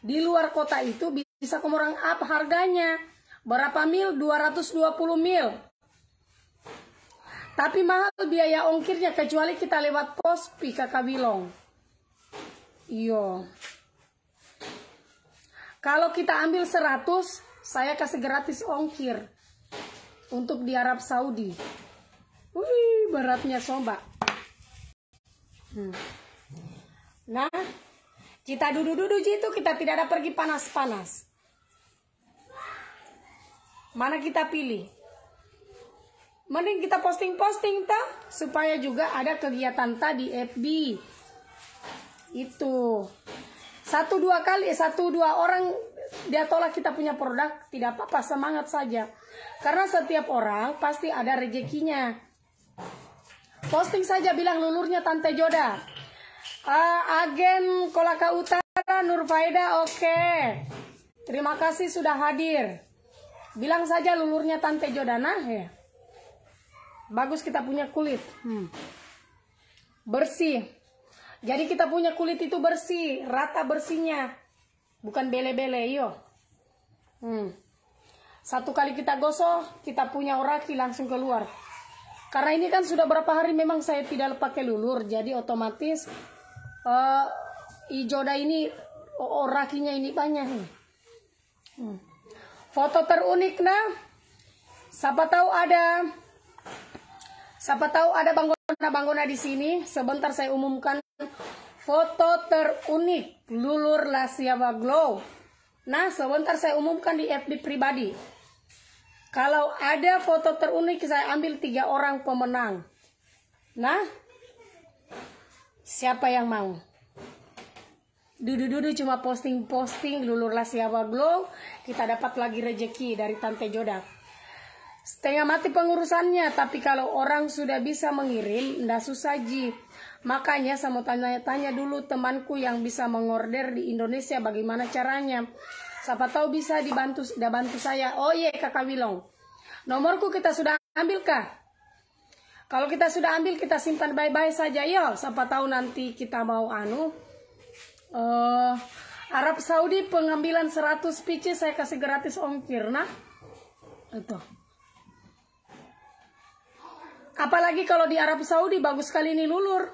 Di luar kota itu bisa kemurang up harganya. Berapa mil? 220 mil. Tapi mahal biaya ongkirnya kecuali kita lewat Pospi Kakak Wilong. Iyo. Kalau kita ambil 100, saya kasih gratis ongkir untuk di Arab Saudi. Wih, beratnya soba. Nah, kita duduk-duduk itu kita tidak ada pergi panas-panas. Mana kita pilih? Mending kita posting-posting supaya juga ada kegiatan di FB. Itu. 1-2 orang dia tolak kita punya produk, tidak apa-apa, semangat saja. Karena setiap orang pasti ada rezekinya. Posting saja bilang lulurnya Tante Joda. Agen Kolaka Utara Nur Faida, oke. Terima kasih sudah hadir. Bilang saja lulurnya Tante Joda. Nah ya. Bagus kita punya kulit. Bersih. Jadi kita punya kulit itu bersih, rata bersihnya. Bukan bele-bele, yo. Satu kali kita gosok, kita punya oraki langsung keluar. Karena ini kan sudah berapa hari memang saya tidak pakai lulur, jadi otomatis Joda ini orakinya ini banyak. Foto terunik nah. Siapa tahu ada banggona di sini. Sebentar saya umumkan foto terunik Lulur Lasiawa Glow. Nah, sebentar saya umumkan di FB pribadi. Kalau ada foto terunik saya ambil 3 orang pemenang. Nah, siapa yang mau? Dudu-dudu cuma posting-posting Lulur Lasiawa Glow, kita dapat lagi rejeki dari Tante Joda. Setengah mati pengurusannya, tapi kalau orang sudah bisa mengirim, ndak susah ji. Makanya saya mau tanya-tanya dulu temanku yang bisa mengorder di Indonesia bagaimana caranya. Siapa tahu bisa dibantu saya. Oh iya Kakak Wilong. Nomorku kita sudah ambil kah? Kalau kita sudah ambil, kita simpan bye-bye saja yo. Siapa tahu nanti kita mau Arab Saudi pengambilan 100 PC saya kasih gratis ongkir. Nah, itu. Apalagi kalau di Arab Saudi bagus sekali ini lulur.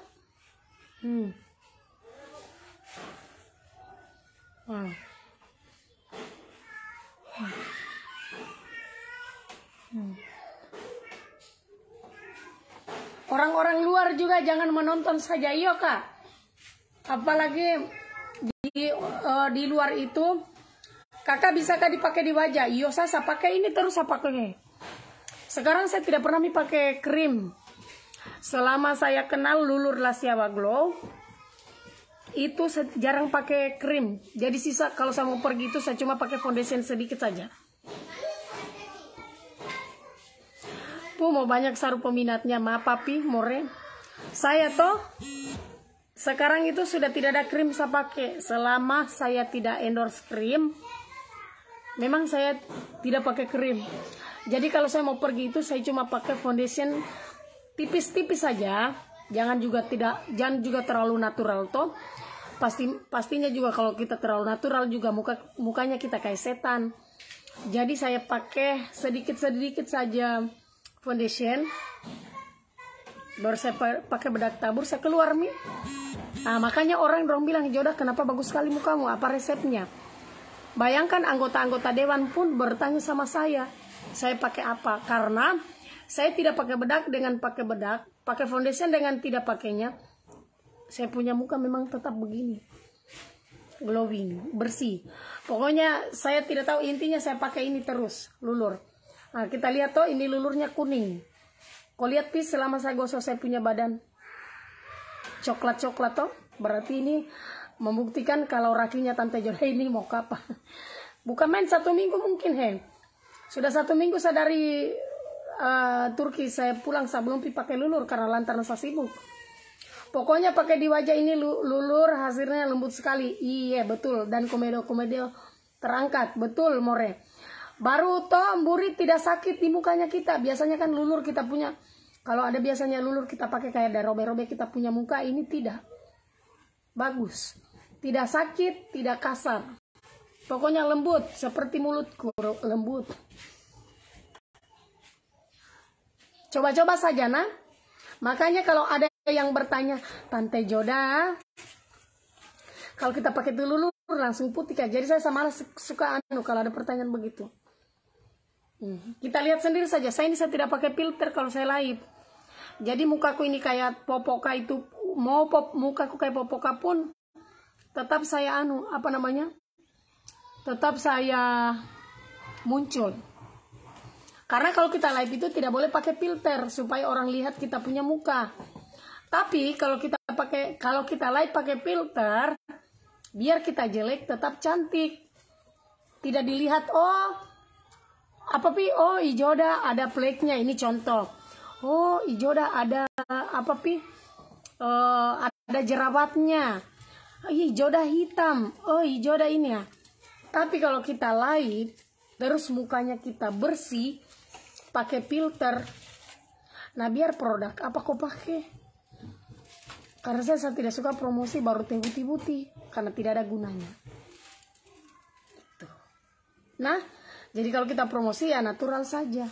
Orang-orang luar juga jangan menonton saja yo kak. Apalagi di luar itu kakak bisakah dipakai di wajah? Iyo saya pakai ini terus saya pakai. Sekarang saya tidak pernah pakai krim. Selama saya kenal Lulur Lasiawa Glow itu jarang pakai krim. Jadi sisa kalau saya mau pergi itu saya cuma pakai foundation sedikit saja. Mau banyak saru peminatnya, maaf papi, more. Saya toh sekarang itu sudah tidak ada krim saya pakai. Selama saya tidak endorse krim, memang saya tidak pakai krim. Jadi kalau saya mau pergi itu saya cuma pakai foundation tipis-tipis saja. Jangan juga terlalu natural toh. Pastinya juga kalau kita terlalu natural juga mukanya kita kayak setan. Jadi saya pakai sedikit-sedikit saja foundation, baru saya pakai bedak tabur, saya keluar nih. Nah, makanya orang bilang, Joda kenapa bagus sekali mukamu, apa resepnya? Bayangkan anggota-anggota dewan pun bertanya sama saya pakai apa? Karena saya tidak pakai bedak dengan pakai bedak, pakai foundation dengan tidak pakainya, saya punya muka memang tetap begini, glowing, bersih. Pokoknya saya tidak tahu, intinya saya pakai ini terus, lulur. Nah, kita lihat toh ini lulurnya kuning. Kau lihat pis selama saya gosok saya punya badan coklat-coklat toh. Berarti ini membuktikan kalau rakinya Tante Joda ini mau kapan. Bukan main 1 minggu mungkin Sudah 1 minggu saya dari Turki saya pulang sebelum pakai lulur karena lantaran saya sibuk. Pokoknya pakai di wajah ini lulur hasilnya lembut sekali. Iya betul, dan komedo terangkat betul more. Baru toh mburi tidak sakit di mukanya kita. Biasanya kan lulur kita punya, kalau ada biasanya lulur kita pakai kayak ada robe-robe kita punya muka, ini tidak. Bagus. Tidak sakit, tidak kasar. Pokoknya lembut seperti mulutku, lembut. Coba-coba saja nah. Makanya kalau ada yang bertanya, Tante Joda, kalau kita pakai itu lulur langsung putih kan. Jadi saya sama suka kalau ada pertanyaan begitu. Kita lihat sendiri saja. Saya tidak pakai filter kalau saya live. Jadi mukaku ini kayak popoka itu, mau mukaku kayak popoka pun tetap saya tetap saya muncul. Karena kalau kita live itu tidak boleh pakai filter supaya orang lihat kita punya muka. Tapi kalau kita live pakai filter, biar kita jelek tetap cantik. Tidak dilihat Ijoda ada flake-nya, ini contoh. Ijoda ada ada jerawatnya. Ijoda hitam. Ijoda ini ya. Tapi kalau kita live terus mukanya kita bersih pakai filter, nah biar produk apa kau pakai? Karena saya tidak suka promosi baru tibu-tibuti karena tidak ada gunanya. Nah, jadi kalau kita promosi ya natural saja.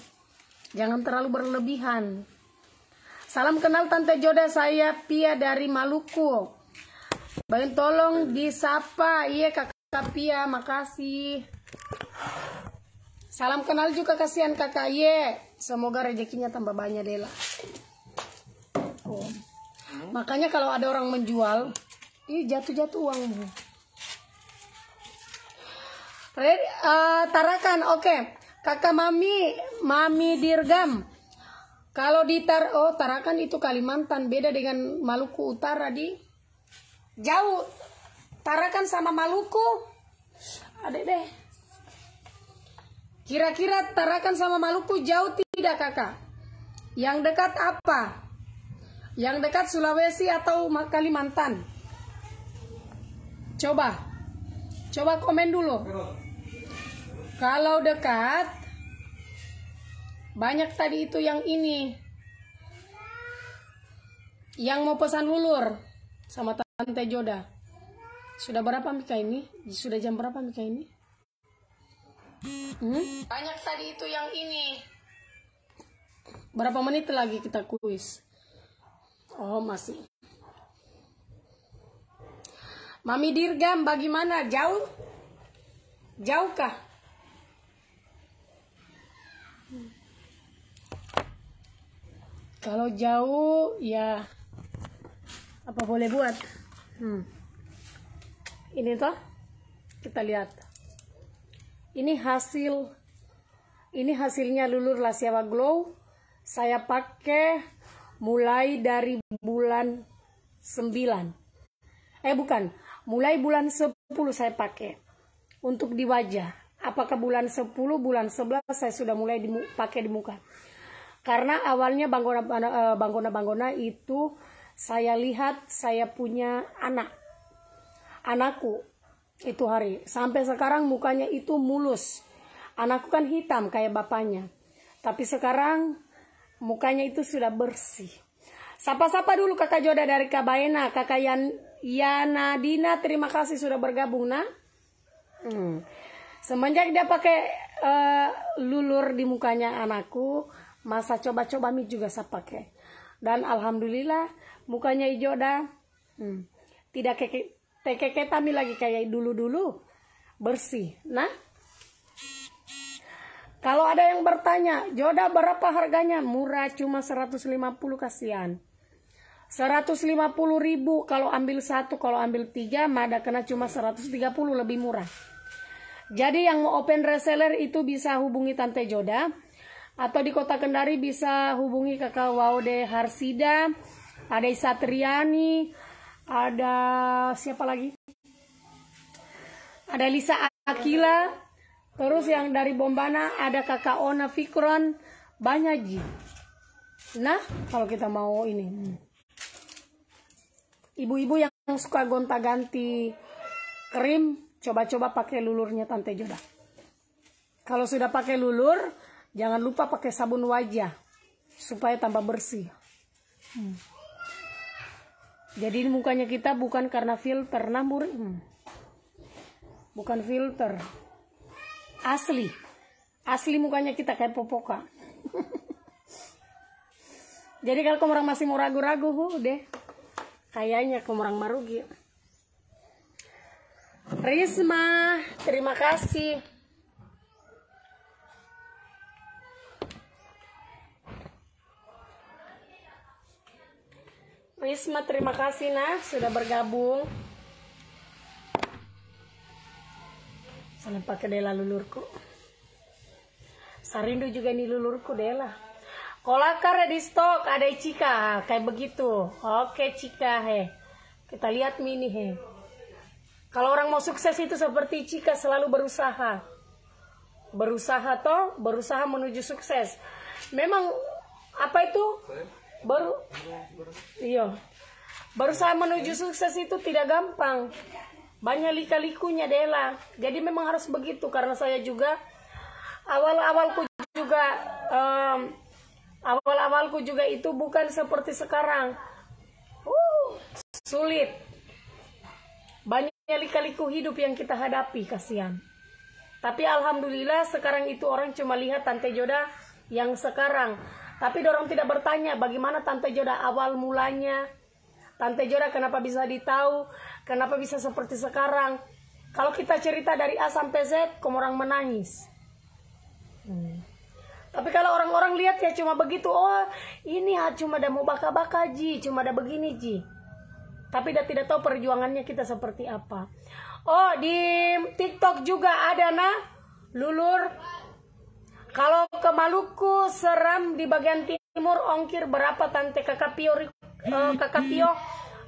Jangan terlalu berlebihan. Salam kenal Tante Joda, saya Pia dari Maluku. Baik tolong disapa. Iya Kakak Pia, makasih. Salam kenal juga kasihan Kakak Ye. Semoga rezekinya tambah banyak Dela. Makanya kalau ada orang menjual, jatuh-jatuh uangmu. Tarakan, oke. Kakak Mami Dirgam. Kalau di Tarakan itu Kalimantan, beda dengan Maluku Utara di jauh. Tarakan sama Maluku, adek deh. Kira-kira Tarakan sama Maluku jauh tidak kakak? Yang dekat apa? Yang dekat Sulawesi atau Kalimantan? Coba komen dulu. Kalau dekat Banyak tadi itu yang ini. Yang mau pesan lulur sama Tante Joda. Sudah berapa Mika ini? Sudah jam berapa Mika ini? Banyak tadi itu yang ini. Berapa menit lagi kita kuis? Oh masih. Mami Dirgam bagaimana? Jauh? Jauhkah? Kalau jauh ya apa boleh buat? Ini toh kita lihat. Ini hasilnya lulur Lasiawa Glow. Saya pakai mulai dari bulan 9. Mulai bulan 10 saya pakai untuk di wajah. Apakah bulan 10, bulan 11 saya sudah mulai pakai di muka. Karena awalnya banggona itu saya lihat saya punya anakku itu hari. Sampai sekarang mukanya itu mulus. Anakku kan hitam kayak bapaknya. Tapi sekarang mukanya itu sudah bersih. Sapa-sapa dulu kakak Joda dari Kabaena. Kakak Yana Dina, terima kasih sudah bergabung nah. Semenjak dia pakai lulur di mukanya anakku, masa coba-coba mi juga saya pakai. Dan alhamdulillah mukanya Joda tidak keketami lagi kayak dulu-dulu, bersih. Nah, kalau ada yang bertanya, Joda berapa harganya? Murah, cuma 150, kasihan. 150.000 kalau ambil 1, kalau ambil 3, Mada kena cuma 130, lebih murah. Jadi yang mau open reseller itu bisa hubungi Tante Joda. Atau di Kota Kendari bisa hubungi kakak Waude Harsida, ada Isatriani, ada siapa lagi? Ada Lisa Akila. Terus yang dari Bombana ada kakak Ona Fikron. Banyak ji. Nah kalau kita mau ini, ibu-ibu yang suka gonta-ganti krim, coba-coba pakai lulurnya Tante Joda. Kalau sudah pakai lulur, jangan lupa pakai sabun wajah supaya tambah bersih. Jadi mukanya kita bukan karena filter, namun bukan filter. Asli mukanya kita kayak Popoka. Jadi kalau kamu orang masih mau ragu-ragu, deh. Kayaknya kamu orang marugi. Risma, terima kasih. Risma, terima kasih nah sudah bergabung. Saya pakai Dela lulurku. Sarindu juga nih lulurku Dela. Kolakar di stok, ada Cika kayak begitu. Oke Cika he. Kita lihat mini he. Kalau orang mau sukses itu seperti Cika, selalu berusaha. Berusaha menuju sukses. Memang apa itu? Berusaha menuju sukses itu tidak gampang. Banyak lika-likunya Dela. Jadi memang harus begitu, karena saya juga awalku juga itu bukan seperti sekarang. Sulit. Banyak lika-liku hidup yang kita hadapi, kasihan. Tapi alhamdulillah sekarang itu orang cuma lihat Tante Joda yang sekarang. Tapi dorong tidak bertanya bagaimana Tante Joda awal mulanya. Tante Joda kenapa bisa ditahu, kenapa bisa seperti sekarang. Kalau kita cerita dari A sampai Z, kamu orang menangis. Tapi kalau orang-orang lihat ya cuma begitu, oh ini cuma ada mau baka-baka ji, cuma ada begini ji. Tapi dia tidak tahu perjuangannya kita seperti apa. Oh di TikTok juga ada nah lulur. Kalau ke Maluku Seram di bagian timur ongkir berapa Tante? Kakak Pio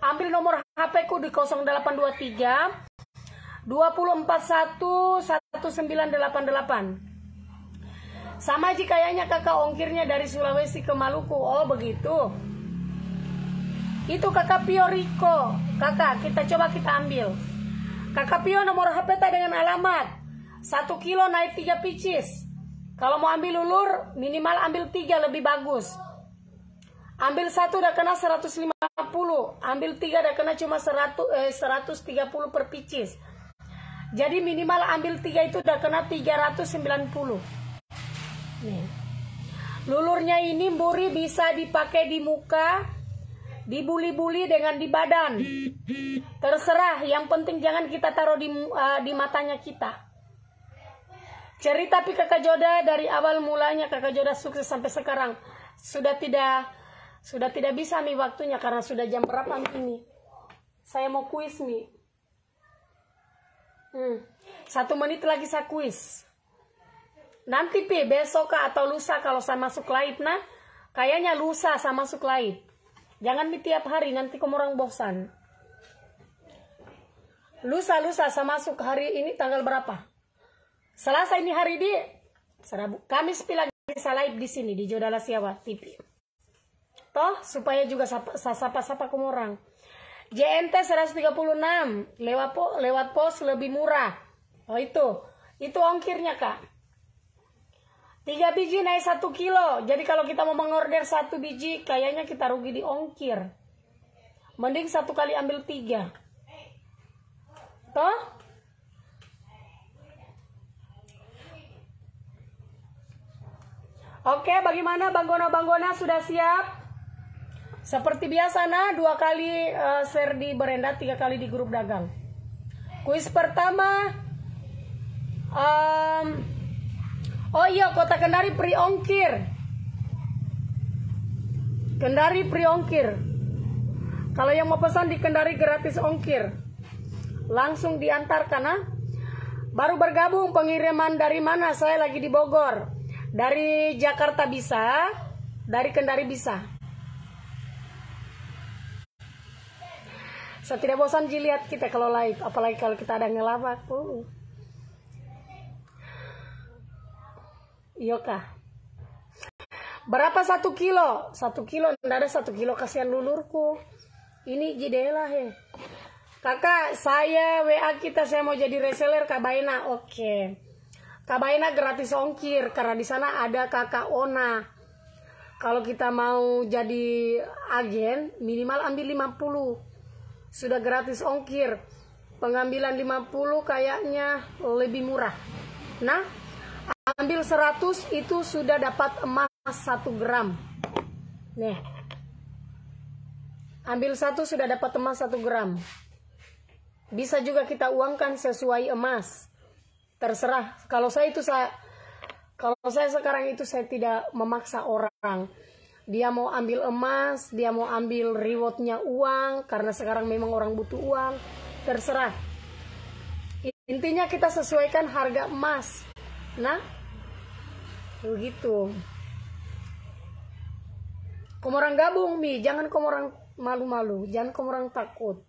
ambil nomor HP ku di 0823 241 1988. Sama aja kayaknya kakak ongkirnya dari Sulawesi ke Maluku. Oh begitu. Itu kakak Pio Riko. Kakak kita ambil. Kakak Pio nomor HP dengan alamat 1 kilo naik 3 pieces. Kalau mau ambil lulur, minimal ambil 3 lebih bagus. Ambil 1 udah kena 150, ambil 3 udah kena cuma 130 per pieces. Jadi minimal ambil 3 itu udah kena 390. Nih. Lulurnya ini Mburi bisa dipakai di muka, dibuli-buli dengan di badan. Terserah, yang penting jangan kita taruh di matanya kita. Cerita tapi Kakak Joda dari awal mulanya Kakak Joda sukses sampai sekarang sudah tidak bisa Mi waktunya karena sudah jam berapa ini. Saya mau kuis Mi. 1 menit lagi saya kuis. Nanti Pi besok atau lusa kalau saya masuk live nah, kayaknya lusa saya masuk live. Jangan Mi tiap hari nanti kamu orang bosan. Lusa saya masuk hari ini tanggal berapa? Selasa ini hari di Kamis lagi saya live di sini di Jodala Siawa TV. Toh supaya juga sapa kamu orang. JNT 136 lewat pos lebih murah. Oh itu ongkirnya Kak. 3 biji naik 1 kilo. Jadi kalau kita mau mengorder 1 biji kayaknya kita rugi di ongkir. Mending 1 kali ambil 3. Toh? Oke, bagaimana Banggona sudah siap? Seperti biasa nah, 2 kali share di beranda, 3 kali di grup dagang. Kuis pertama, oh iya, Kota Kendari free ongkir. Kendari free ongkir. Kalau yang mau pesan di Kendari gratis ongkir. Langsung diantarkan nah. Baru bergabung pengiriman dari mana? Saya lagi di Bogor. Dari Jakarta bisa, dari Kendari bisa. Saya tidak bosan lihat kita kalau live, apalagi kalau kita ada ngelawak. Iya kah? Berapa 1 kilo? 1 kilo, tidak ada 1 kilo, kasihan lulurku. Ini jidela he. Kakak, saya WA kita, saya mau jadi reseller Kak Baina. Oke. Kak Baina gratis ongkir karena di sana ada Kakak Ona. Kalau kita mau jadi agen minimal ambil 50. Sudah gratis ongkir. Pengambilan 50 kayaknya lebih murah. Nah, ambil 100 itu sudah dapat emas 1 gram. Nih. Ambil 1 sudah dapat emas 1 gram. Bisa juga kita uangkan sesuai emas. Terserah. Kalau saya sekarang itu saya tidak memaksa orang. Dia mau ambil emas, dia mau ambil rewardnya uang, karena sekarang memang orang butuh uang. Terserah. Intinya kita sesuaikan harga emas. Nah, begitu. Kamu orang gabung Mi, jangan kamu orang malu-malu, jangan kamu orang takut.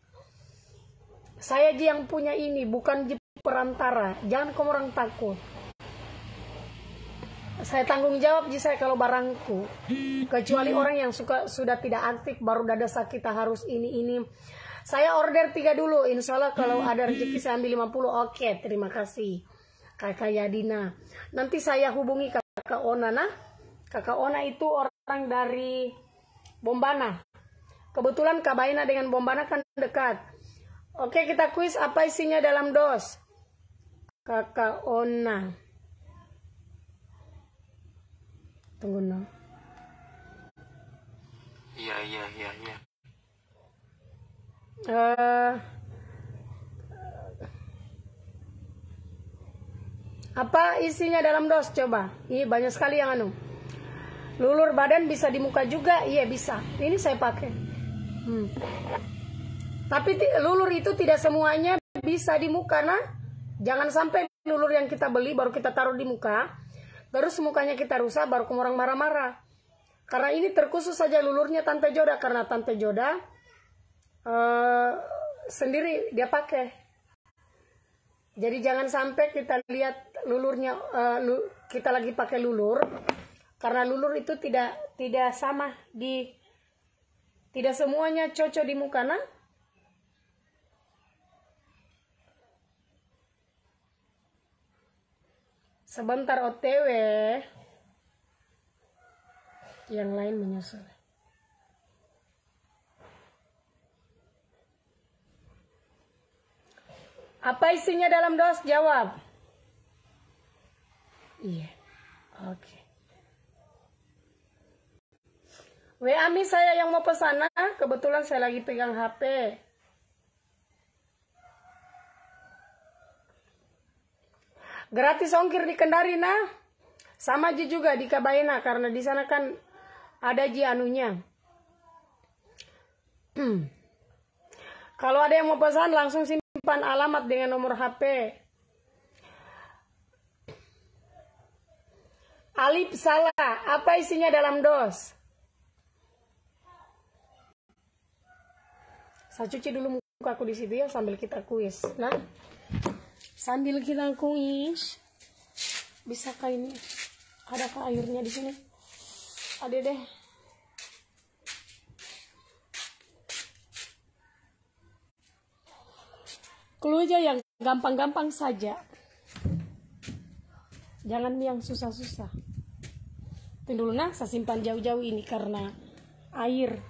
Saya aja yang punya ini, bukan perantara. Jangan kamu orang takut. Saya tanggung jawab jika saya kalau barangku. Kecuali orang yang sudah tidak aktif baru dada sakit kita harus ini. Saya order 3 dulu. Insya Allah kalau ada rezeki saya ambil 50. Oke, terima kasih Kakak Yadina. Nanti saya hubungi Kakak Ona. Nah, Kakak Ona itu orang dari Bombana. Kebetulan Kak Baina dengan Bombana kan dekat. Oke, kita kuis apa isinya dalam dos. Kakak Ona. Tunggu no. Iya. Apa isinya dalam dos coba? Iya banyak sekali yang anu. Lulur badan bisa di muka juga, iya bisa. Ini saya pakai. Tapi lulur itu tidak semuanya bisa di muka nah. Jangan sampai lulur yang kita beli baru kita taruh di muka, terus mukanya kita rusak baru kamu orang marah-marah. Karena ini terkhusus saja lulurnya Tante Joda karena Tante Joda sendiri dia pakai. Jadi jangan sampai kita lihat lulurnya kita lagi pakai lulur karena lulur itu tidak sama tidak semuanya cocok di muka nah. Sebentar OTW. Yang lain menyusul. Apa isinya dalam dos? Jawab. Iya. Oke. WA Mi saya yang mau pesan. Kebetulan saya lagi pegang HP. Gratis ongkir di Kendari nah. Sama aja juga di Kabaena karena di sana kan ada anunya. Kalau ada yang mau pesan langsung simpan alamat dengan nomor HP. Alip salah. Apa isinya dalam dos? Saya cuci dulu muka aku di situ ya sambil kita kuis. Nah, sambil kita kuis, bisakah ini? Adakah airnya di sini? Ada deh. Clue aja yang gampang-gampang saja. Jangan yang susah-susah. Tunggu dulu nah, saya simpan jauh-jauh ini karena air.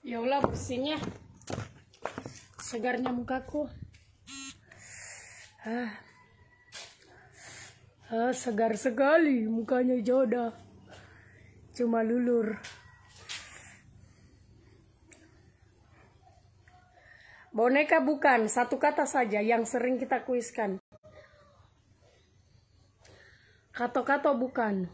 Ya Allah bersihnya, segarnya mukaku. Segar sekali mukanya Joda. Cuma lulur. Boneka bukan, satu kata saja yang sering kita kuiskan. Kato-kato bukan.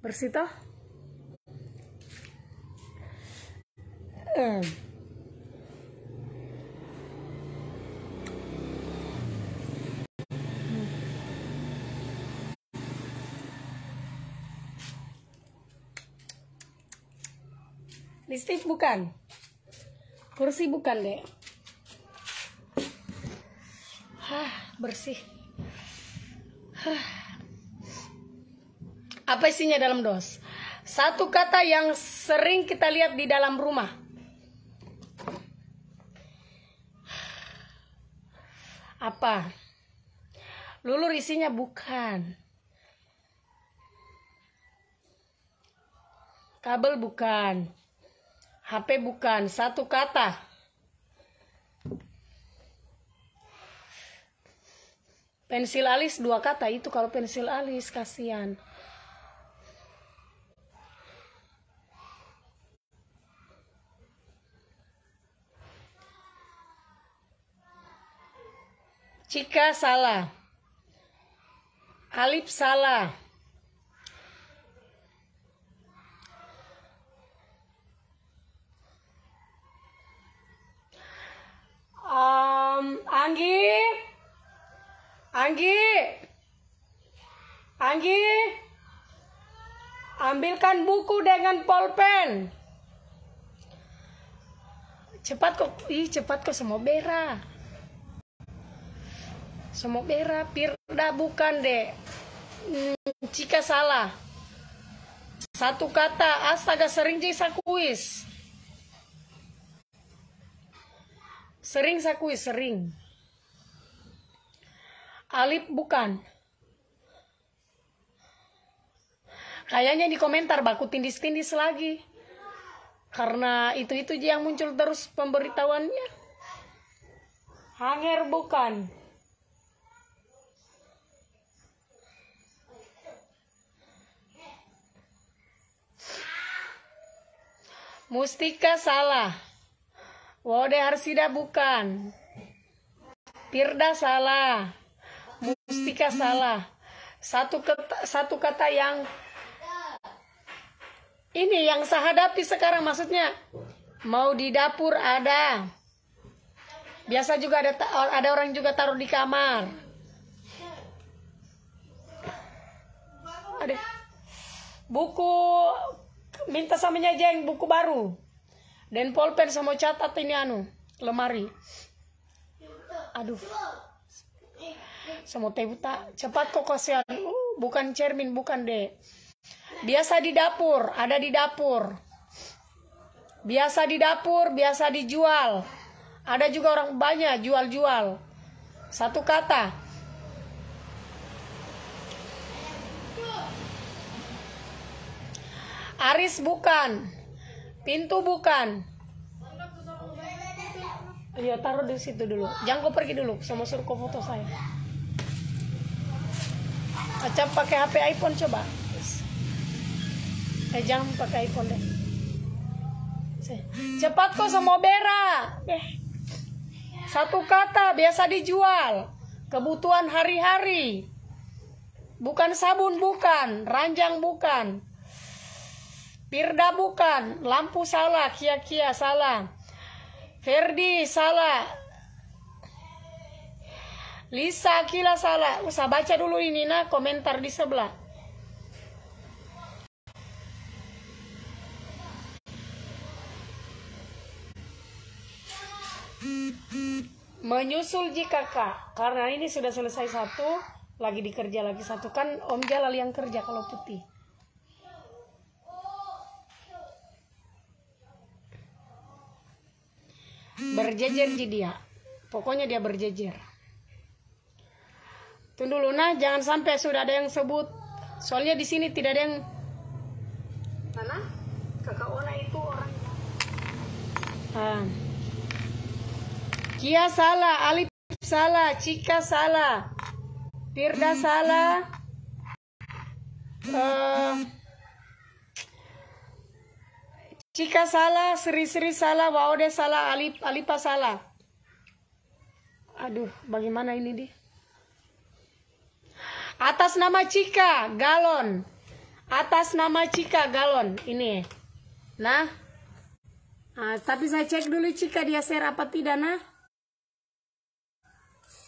Bersih toh? Listrik bukan. Kursi bukan deh. Bersih. Apa isinya dalam dos? Satu kata yang sering kita lihat di dalam rumah. Apa? Lulur isinya bukan. Kabel bukan. HP bukan. Satu kata. Pensil alis dua kata. Itu kalau pensil alis kasihan. Cika salah. Alip salah. Anggi, ambilkan buku dengan pulpen. Cepat kok semua bera. Semua bera, Pirda bukan deh. Cika salah. Satu kata, astaga sering saya kuis. Sering. Alip bukan. Kayaknya di komentar baku tindis-tindis lagi. Karena itu aja yang muncul terus pemberitahuannya. Hanger bukan. Mustika salah. Wode Harsida bukan. Tirda salah. Mustika salah. Satu kata yang ini yang saya hadapi sekarang, maksudnya mau di dapur ada. Biasa juga ada orang juga taruh di kamar. Ada buku, minta sama Jeng buku baru. Dan pulpen sama catat ini lemari. Aduh. Sama teh buta, cepat kok kasihan. Bukan cermin, bukan deh. Biasa di dapur, ada di dapur. Biasa di dapur, biasa dijual. Ada juga orang banyak jual-jual. Satu kata. Aris bukan. Pintu bukan. Iya, taruh di situ dulu. Jangan kau pergi dulu, sama suruh kau foto saya. Acap pakai HP iPhone coba. Jangan pakai iPhone deh. Cepat kok sama Bera. Satu kata biasa dijual. Kebutuhan hari-hari. Bukan sabun bukan, ranjang bukan. Pirda bukan, lampu salah, Kia salah. Ferdi salah. Lisa Akila salah. Usah baca dulu ini komentar di sebelah. Menyusul jika kak, karena ini sudah selesai satu, lagi dikerja lagi satu, kan Om Jalal yang kerja kalau putih. Berjejer dia, pokoknya dia berjejer. Tunggu dulu jangan sampai sudah ada yang sebut. Soalnya di sini tidak ada yang mana? Kakak Ona itu orang. Kia salah, Alif salah, Cika salah, Firda salah, Cika salah, Sri salah, Waude salah, Alipa salah. Aduh, bagaimana ini di? Atas nama Cika, galon. Atas nama Cika, galon. Ini. Nah, tapi saya cek dulu Cika dia share apa tidak,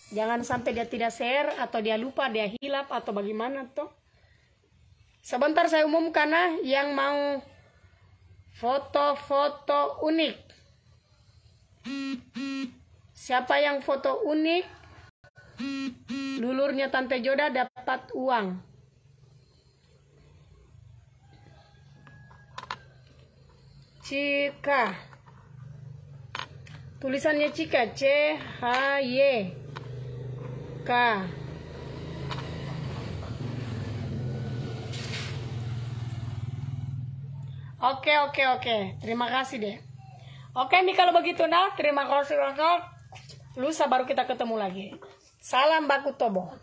Jangan sampai dia tidak share, atau dia lupa, dia hilap, atau bagaimana tuh. Sebentar saya umumkan yang mau foto-foto unik. Siapa yang foto unik, lulurnya Tante Joda dapat uang. Cika. Tulisannya Cika, C-H-Y-K. Oke. Terima kasih deh. Oke nih kalau begitu terima kasih banyak. Lusa baru kita ketemu lagi. Salam baku tobo.